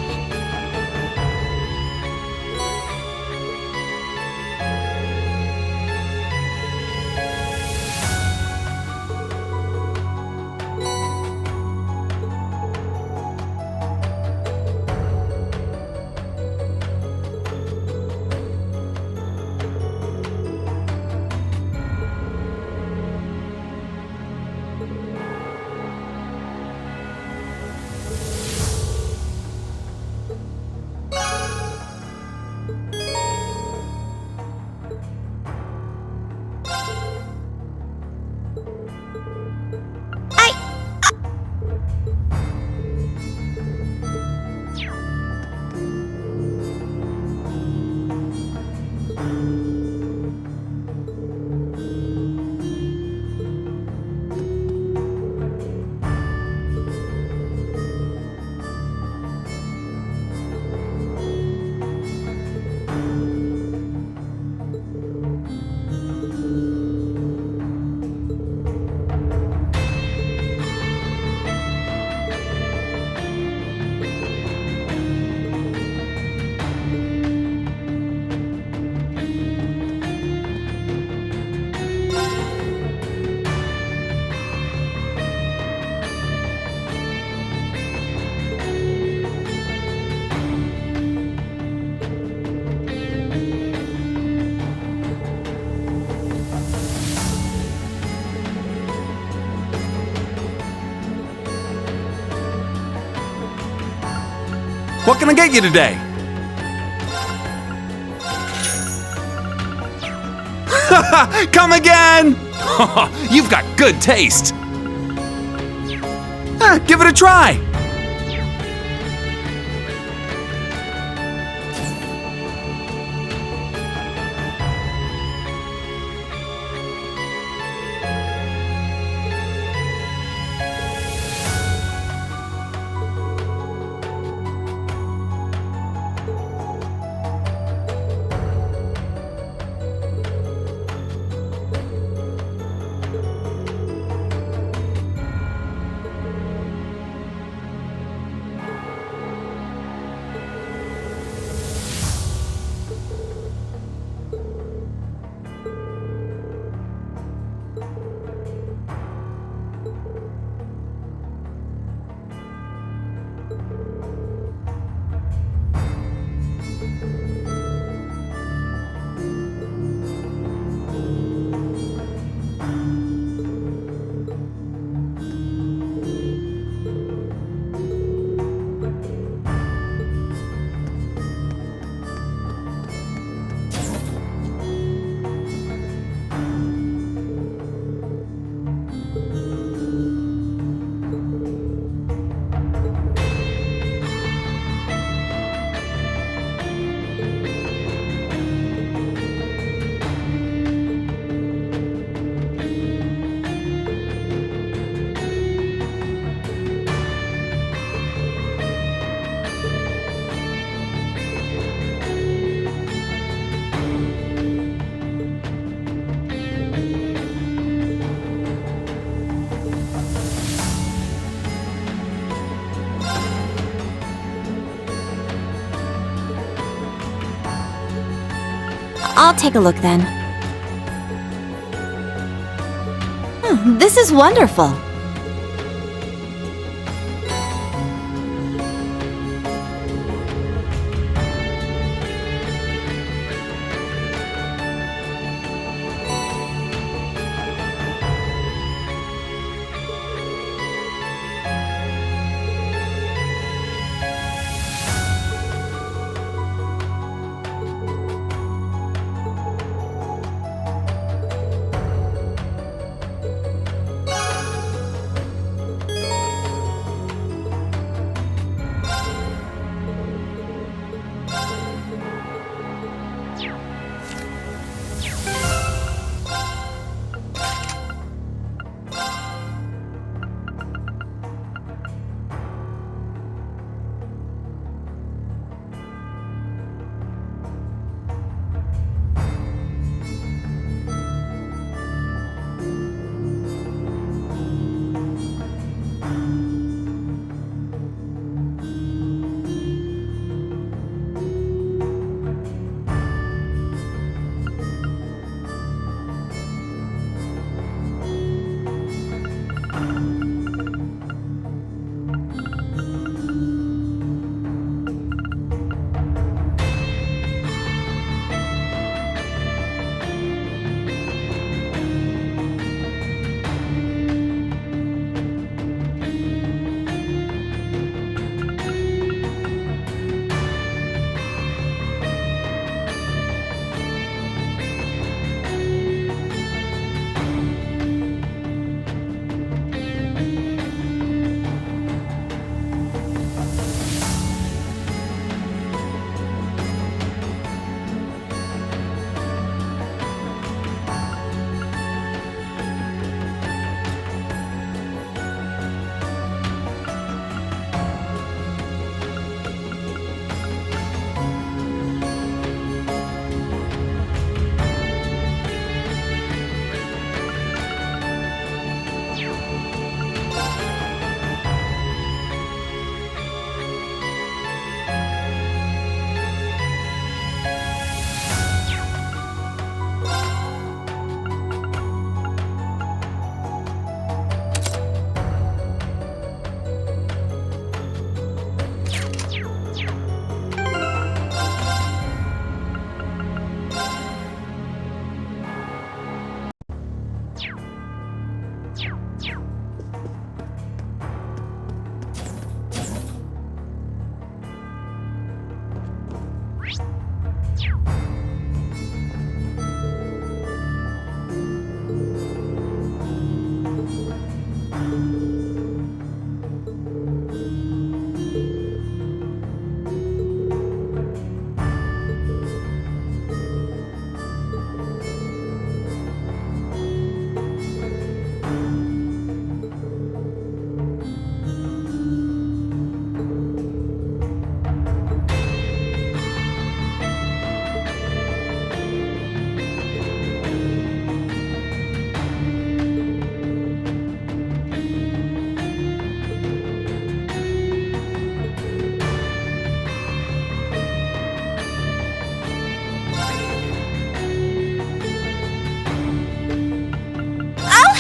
What can I get you today? Come again! You've got good taste. Give it a try. I'll take a look then. This is wonderful.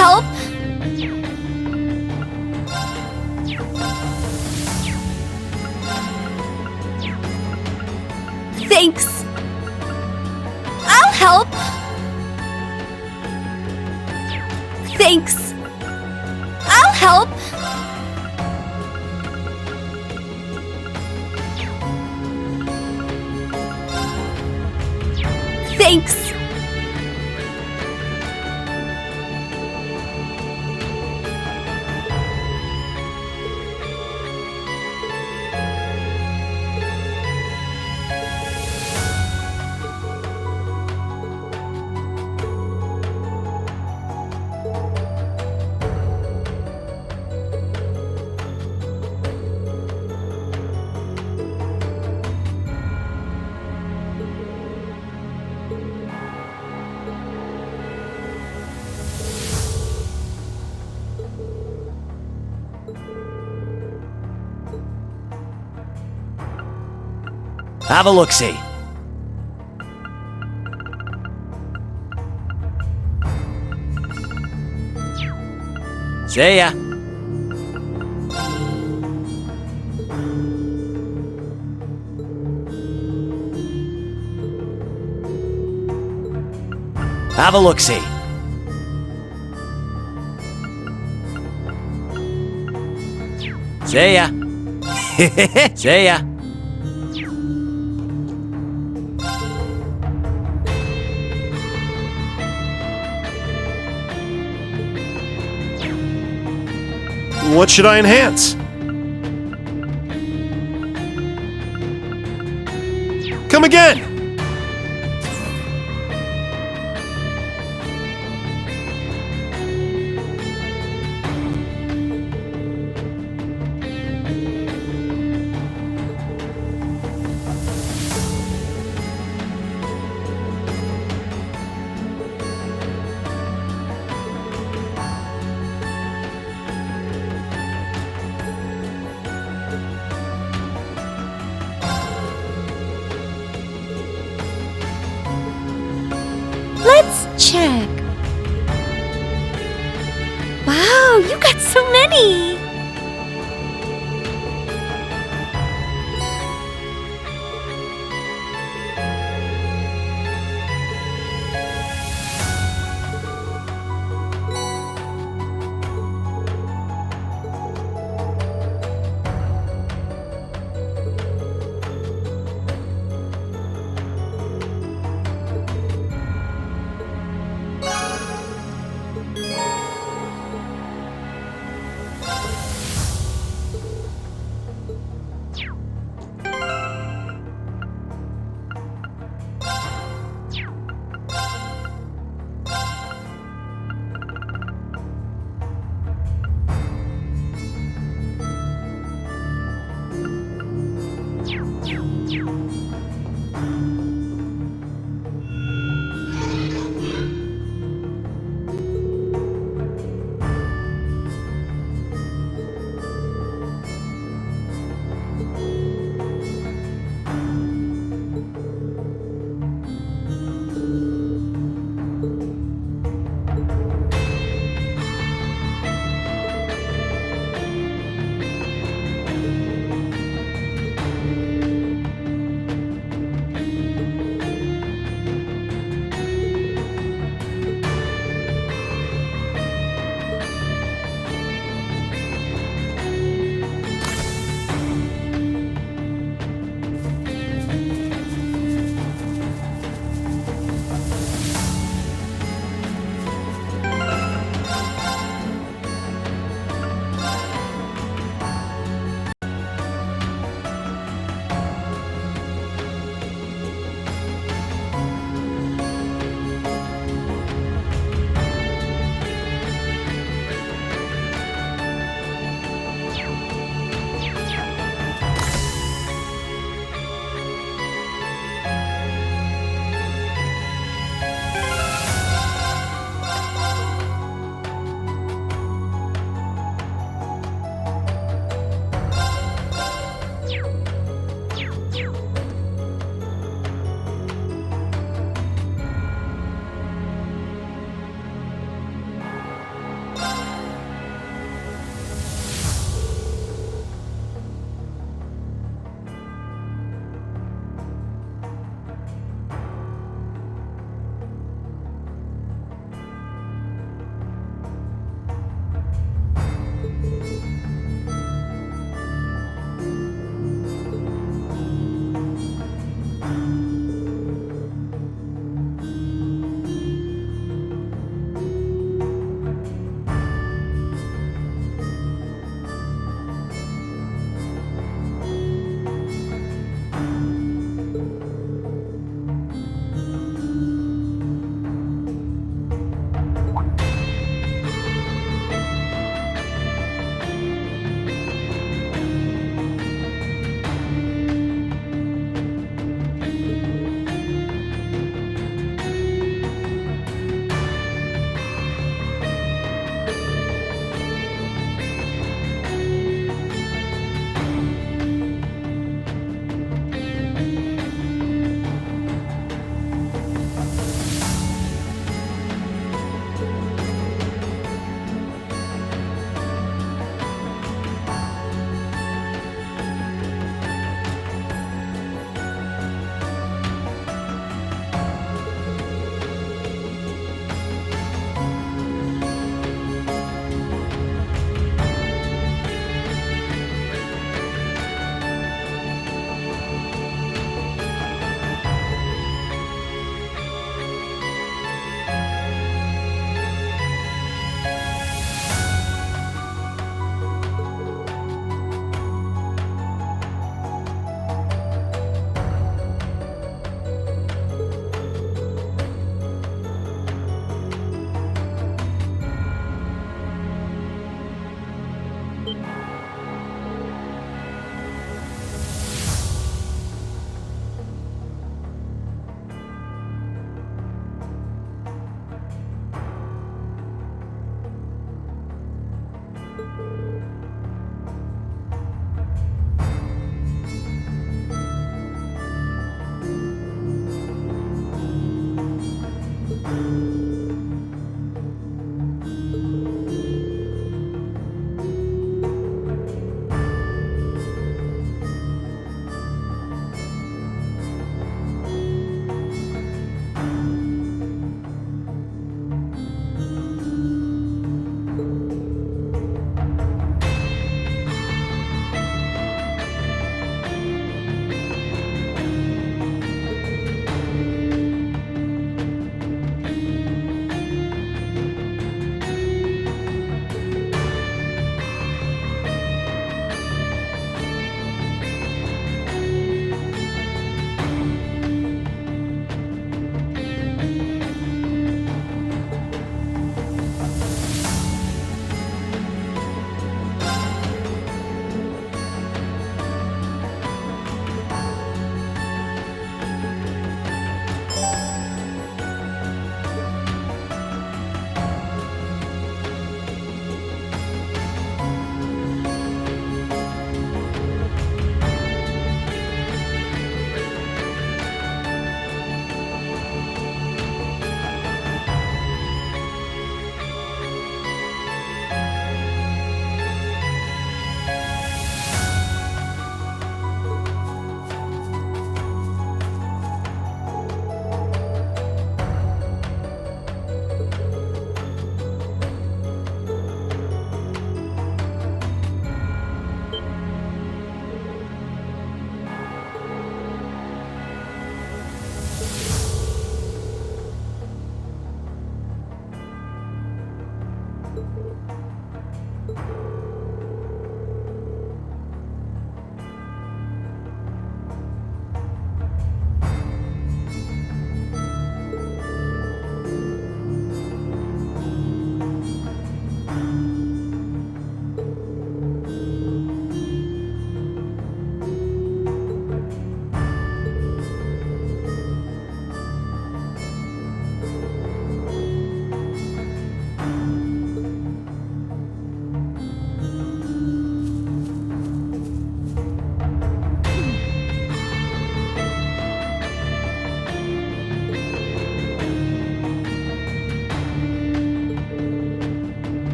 Help! Thanks. I'll help. Thanks. I'll help. Thanks. Have a look-see. See ya. Have a look-see. See ya. See ya. What should I enhance? Come again! Let's check. Wow, you got so many!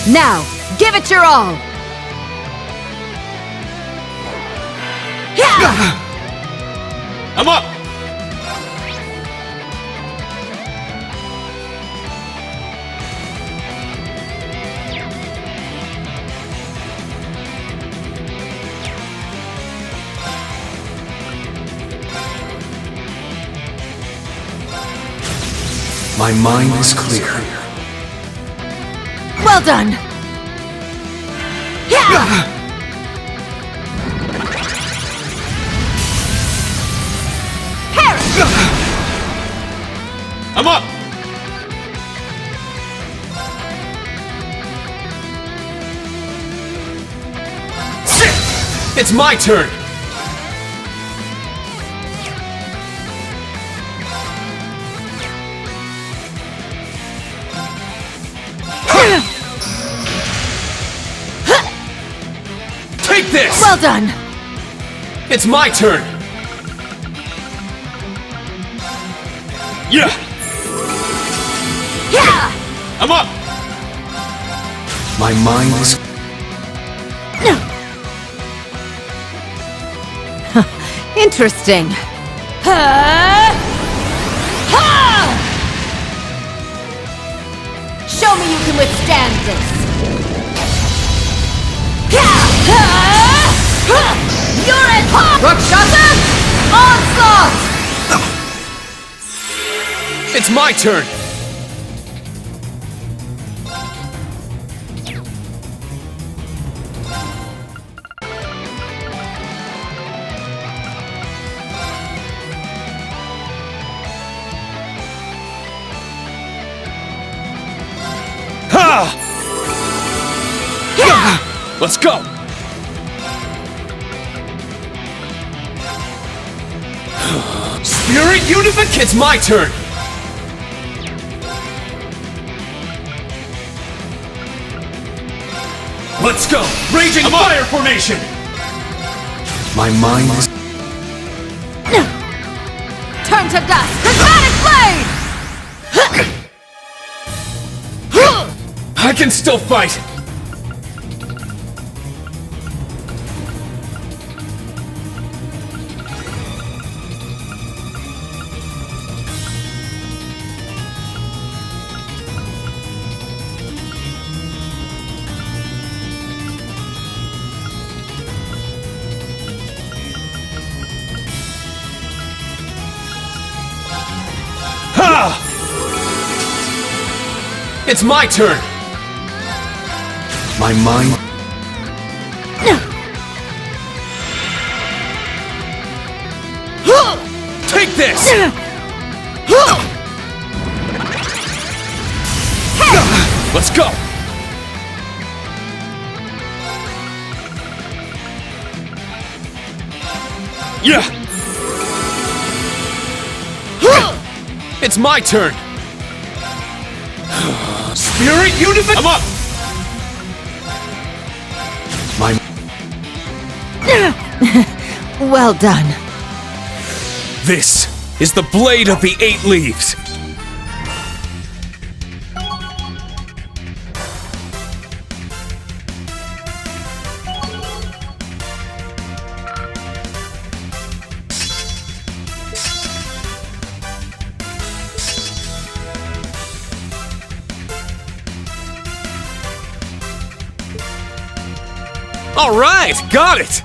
Now, give it your all! I'm up! My mind is clear. Well done! I'm up! It's my turn! Take this! Well done! It's my turn! Yeah! I'm up! My mind is... Interesting. Show me you can withstand this. You're at Rakshasa! Onslaught! It's my turn! Let's go! Spirit Unific, it's my turn! Let's go! Raging Fire Formation! My mind is... Turn to dust! Prismatic Blade! I can still fight! It's my turn! My mind... Take this! Let's go! Yeah! It's my turn! Spirit Unific! I'm up! My... Well done. This is the blade of the 8 leaves. All right, got it!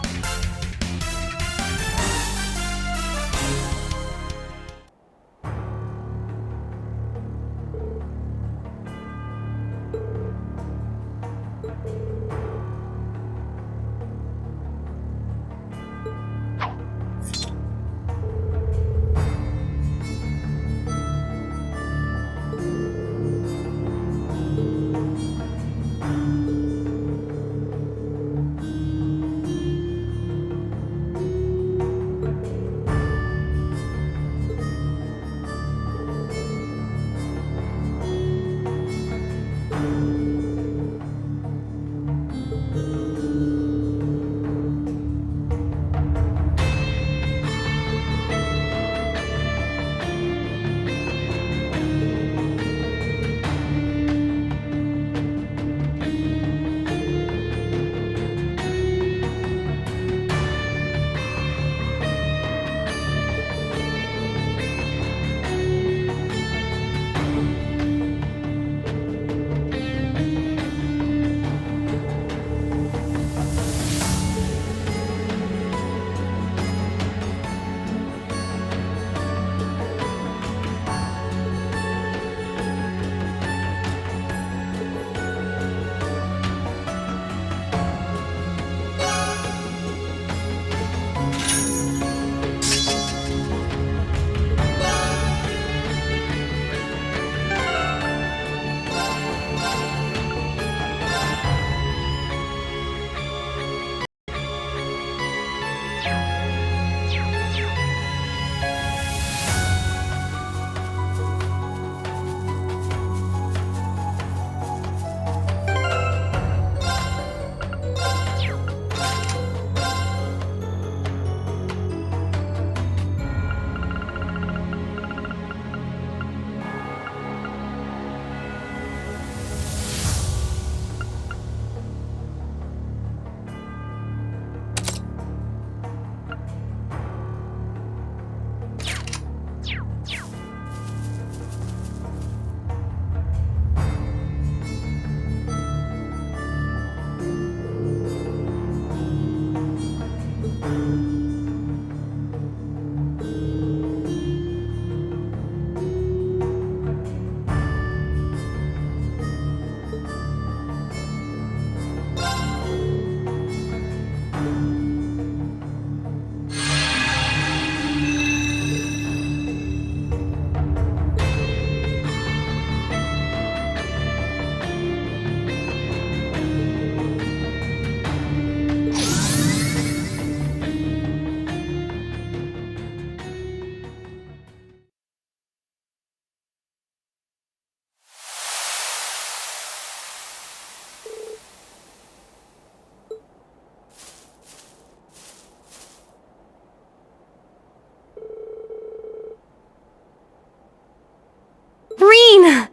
Green!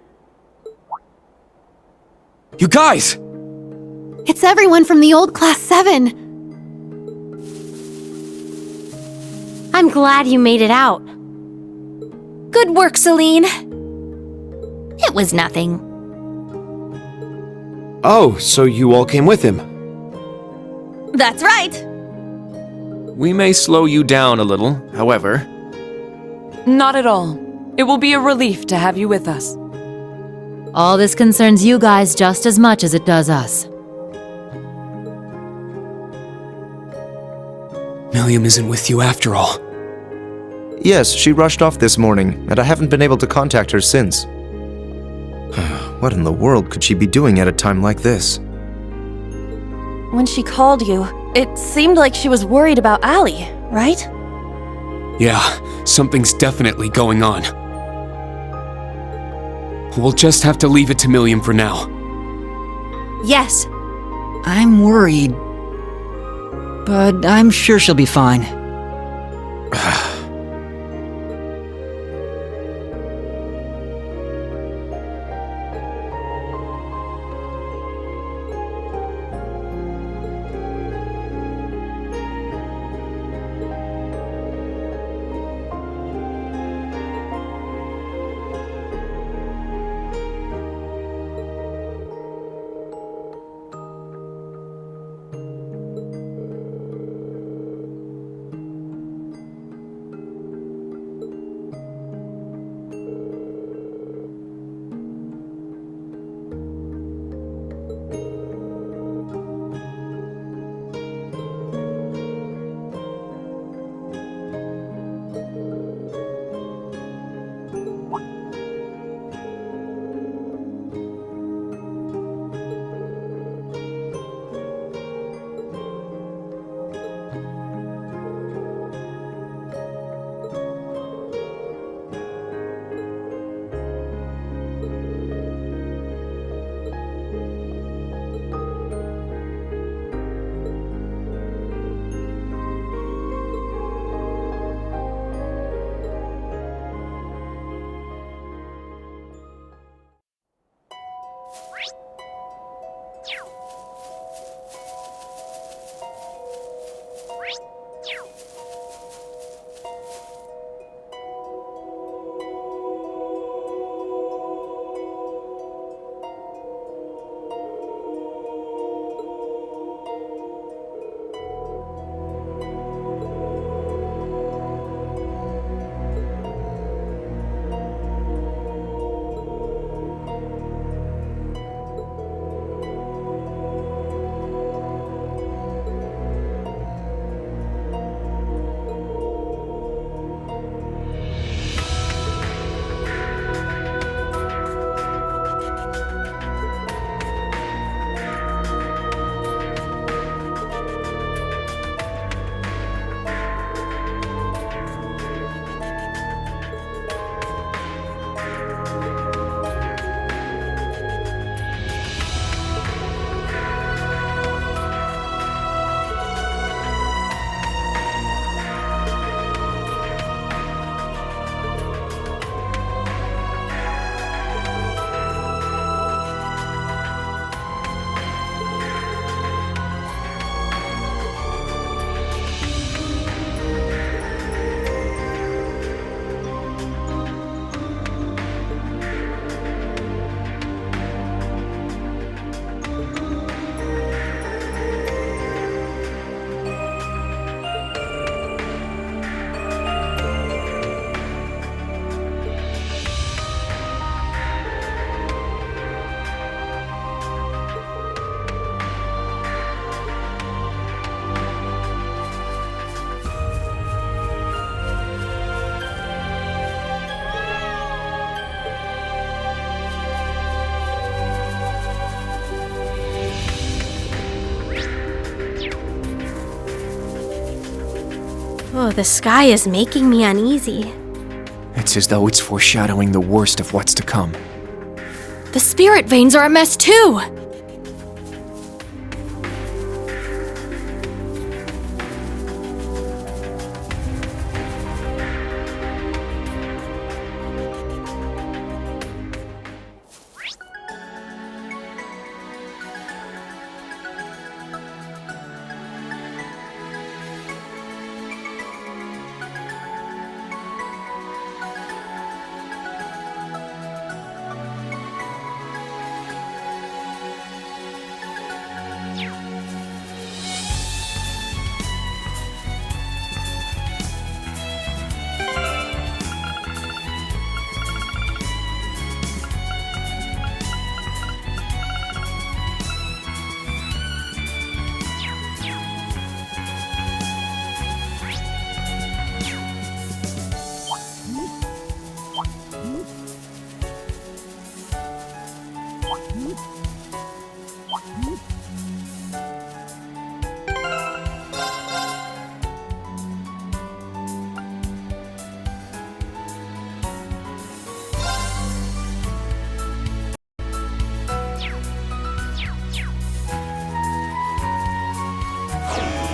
You guys! It's everyone from the old Class 7. I'm glad you made it out. Good work, Celine. It was nothing. Oh, so you all came with him? That's right! We may slow you down a little, however. Not at all. It will be a relief to have you with us. All this concerns you guys just as much as it does us. Milliam isn't with you after all. Yes, she rushed off this morning, and I haven't been able to contact her since. What in the world could she be doing at a time like this? When she called you, it seemed like she was worried about Allie, right? Yeah, something's definitely going on. We'll just have to leave it to Milliam for now. Yes. I'm worried. But I'm sure she'll be fine. Oh, the sky is making me uneasy. It's as though it's foreshadowing the worst of what's to come. The spirit veins are a mess too!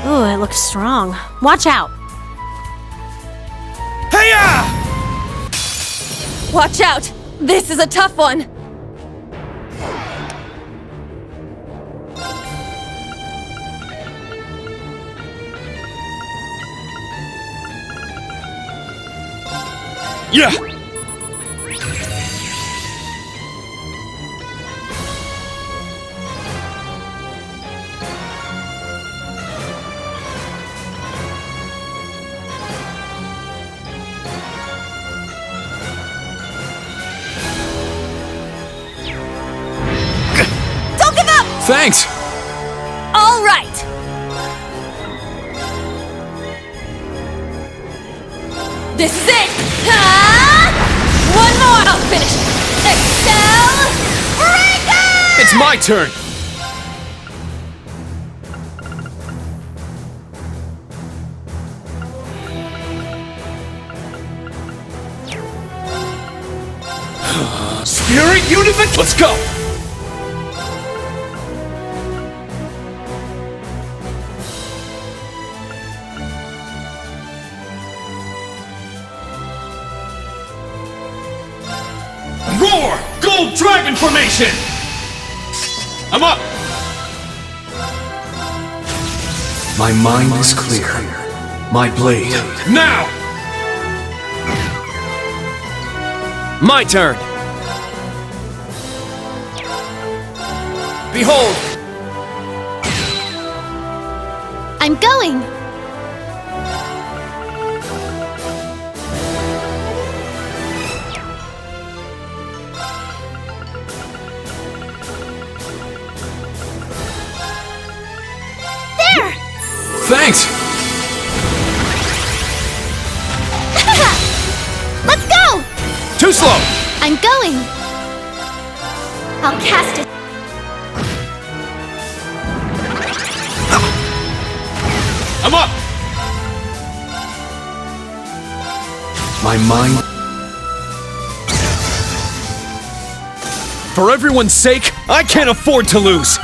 Oh, it looks strong. Watch out! Hey-ya! Watch out! This is a tough one! Yeah! Don't give up! Thanks! All right! This is it! One more! I'll finish it! Excel! Breaker! It's my turn! Spirit Universe! Let's go! Roar! Gold Dragon Formation! I'm up! My mind is clear. My blade. Now! My turn! Behold! I'm going! There! Thanks! Let's go! Too slow! I'm going! I'll cast it. I'm up! My mind. For everyone's sake, I can't afford to lose!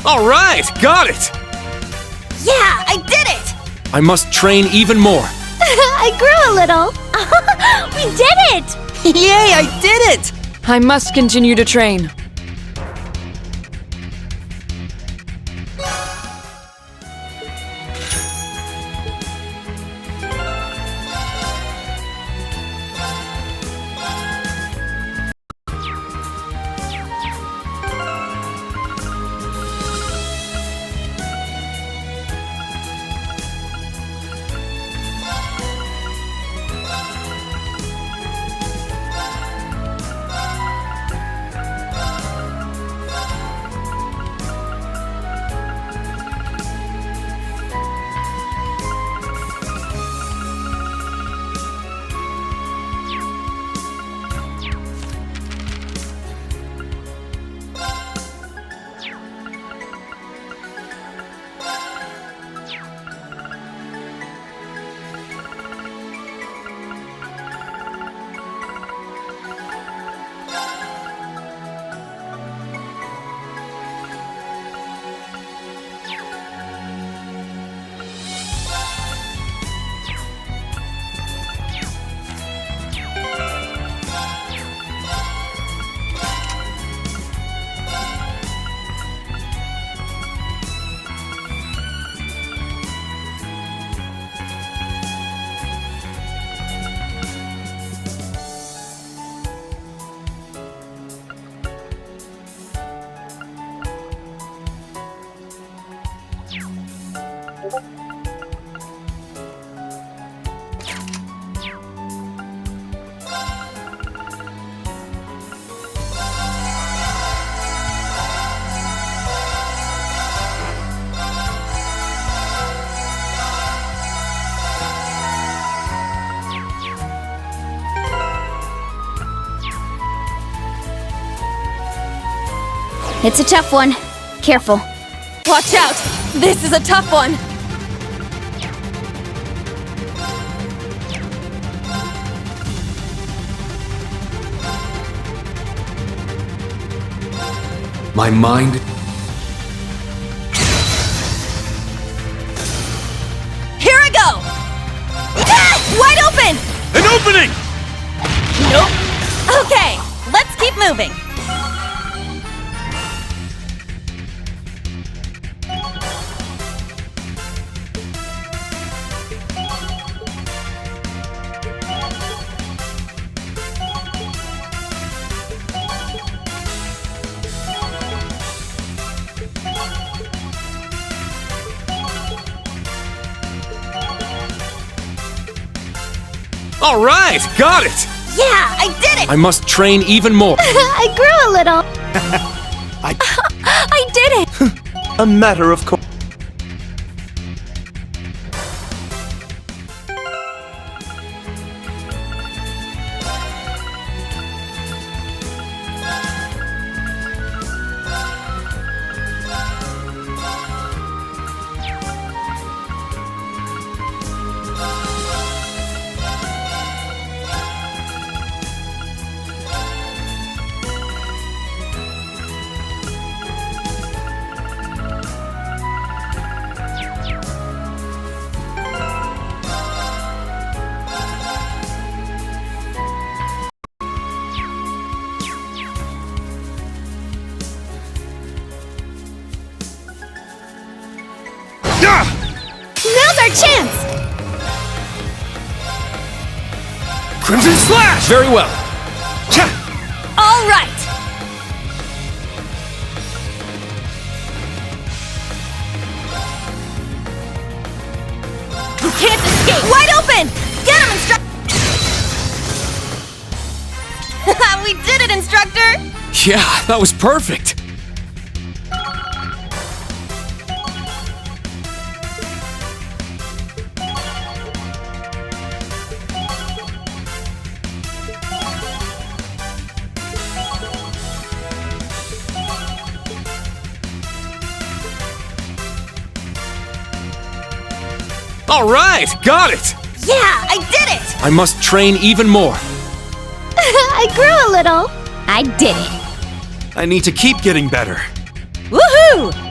All right, got it! Yeah, I did it! I must train even more. I grew a little. We did it! Yay, I did it! I must continue to train. It's a tough one. Careful. Watch out! This is a tough one! My mind... Here I go! Ah! Wide open! An opening! Nope. Okay, let's keep moving. All right, got it! Yeah, I did it! I must train even more. I grew a little. I did it! A matter of course. Now's our chance! Crimson Slash! Very well. All right! You can't escape! Wide open! Get him, instructor! We did it, instructor! Yeah, that was perfect. All right, got it! Yeah, I did it! I must train even more. I grew a little. I did it. I need to keep getting better. Woohoo!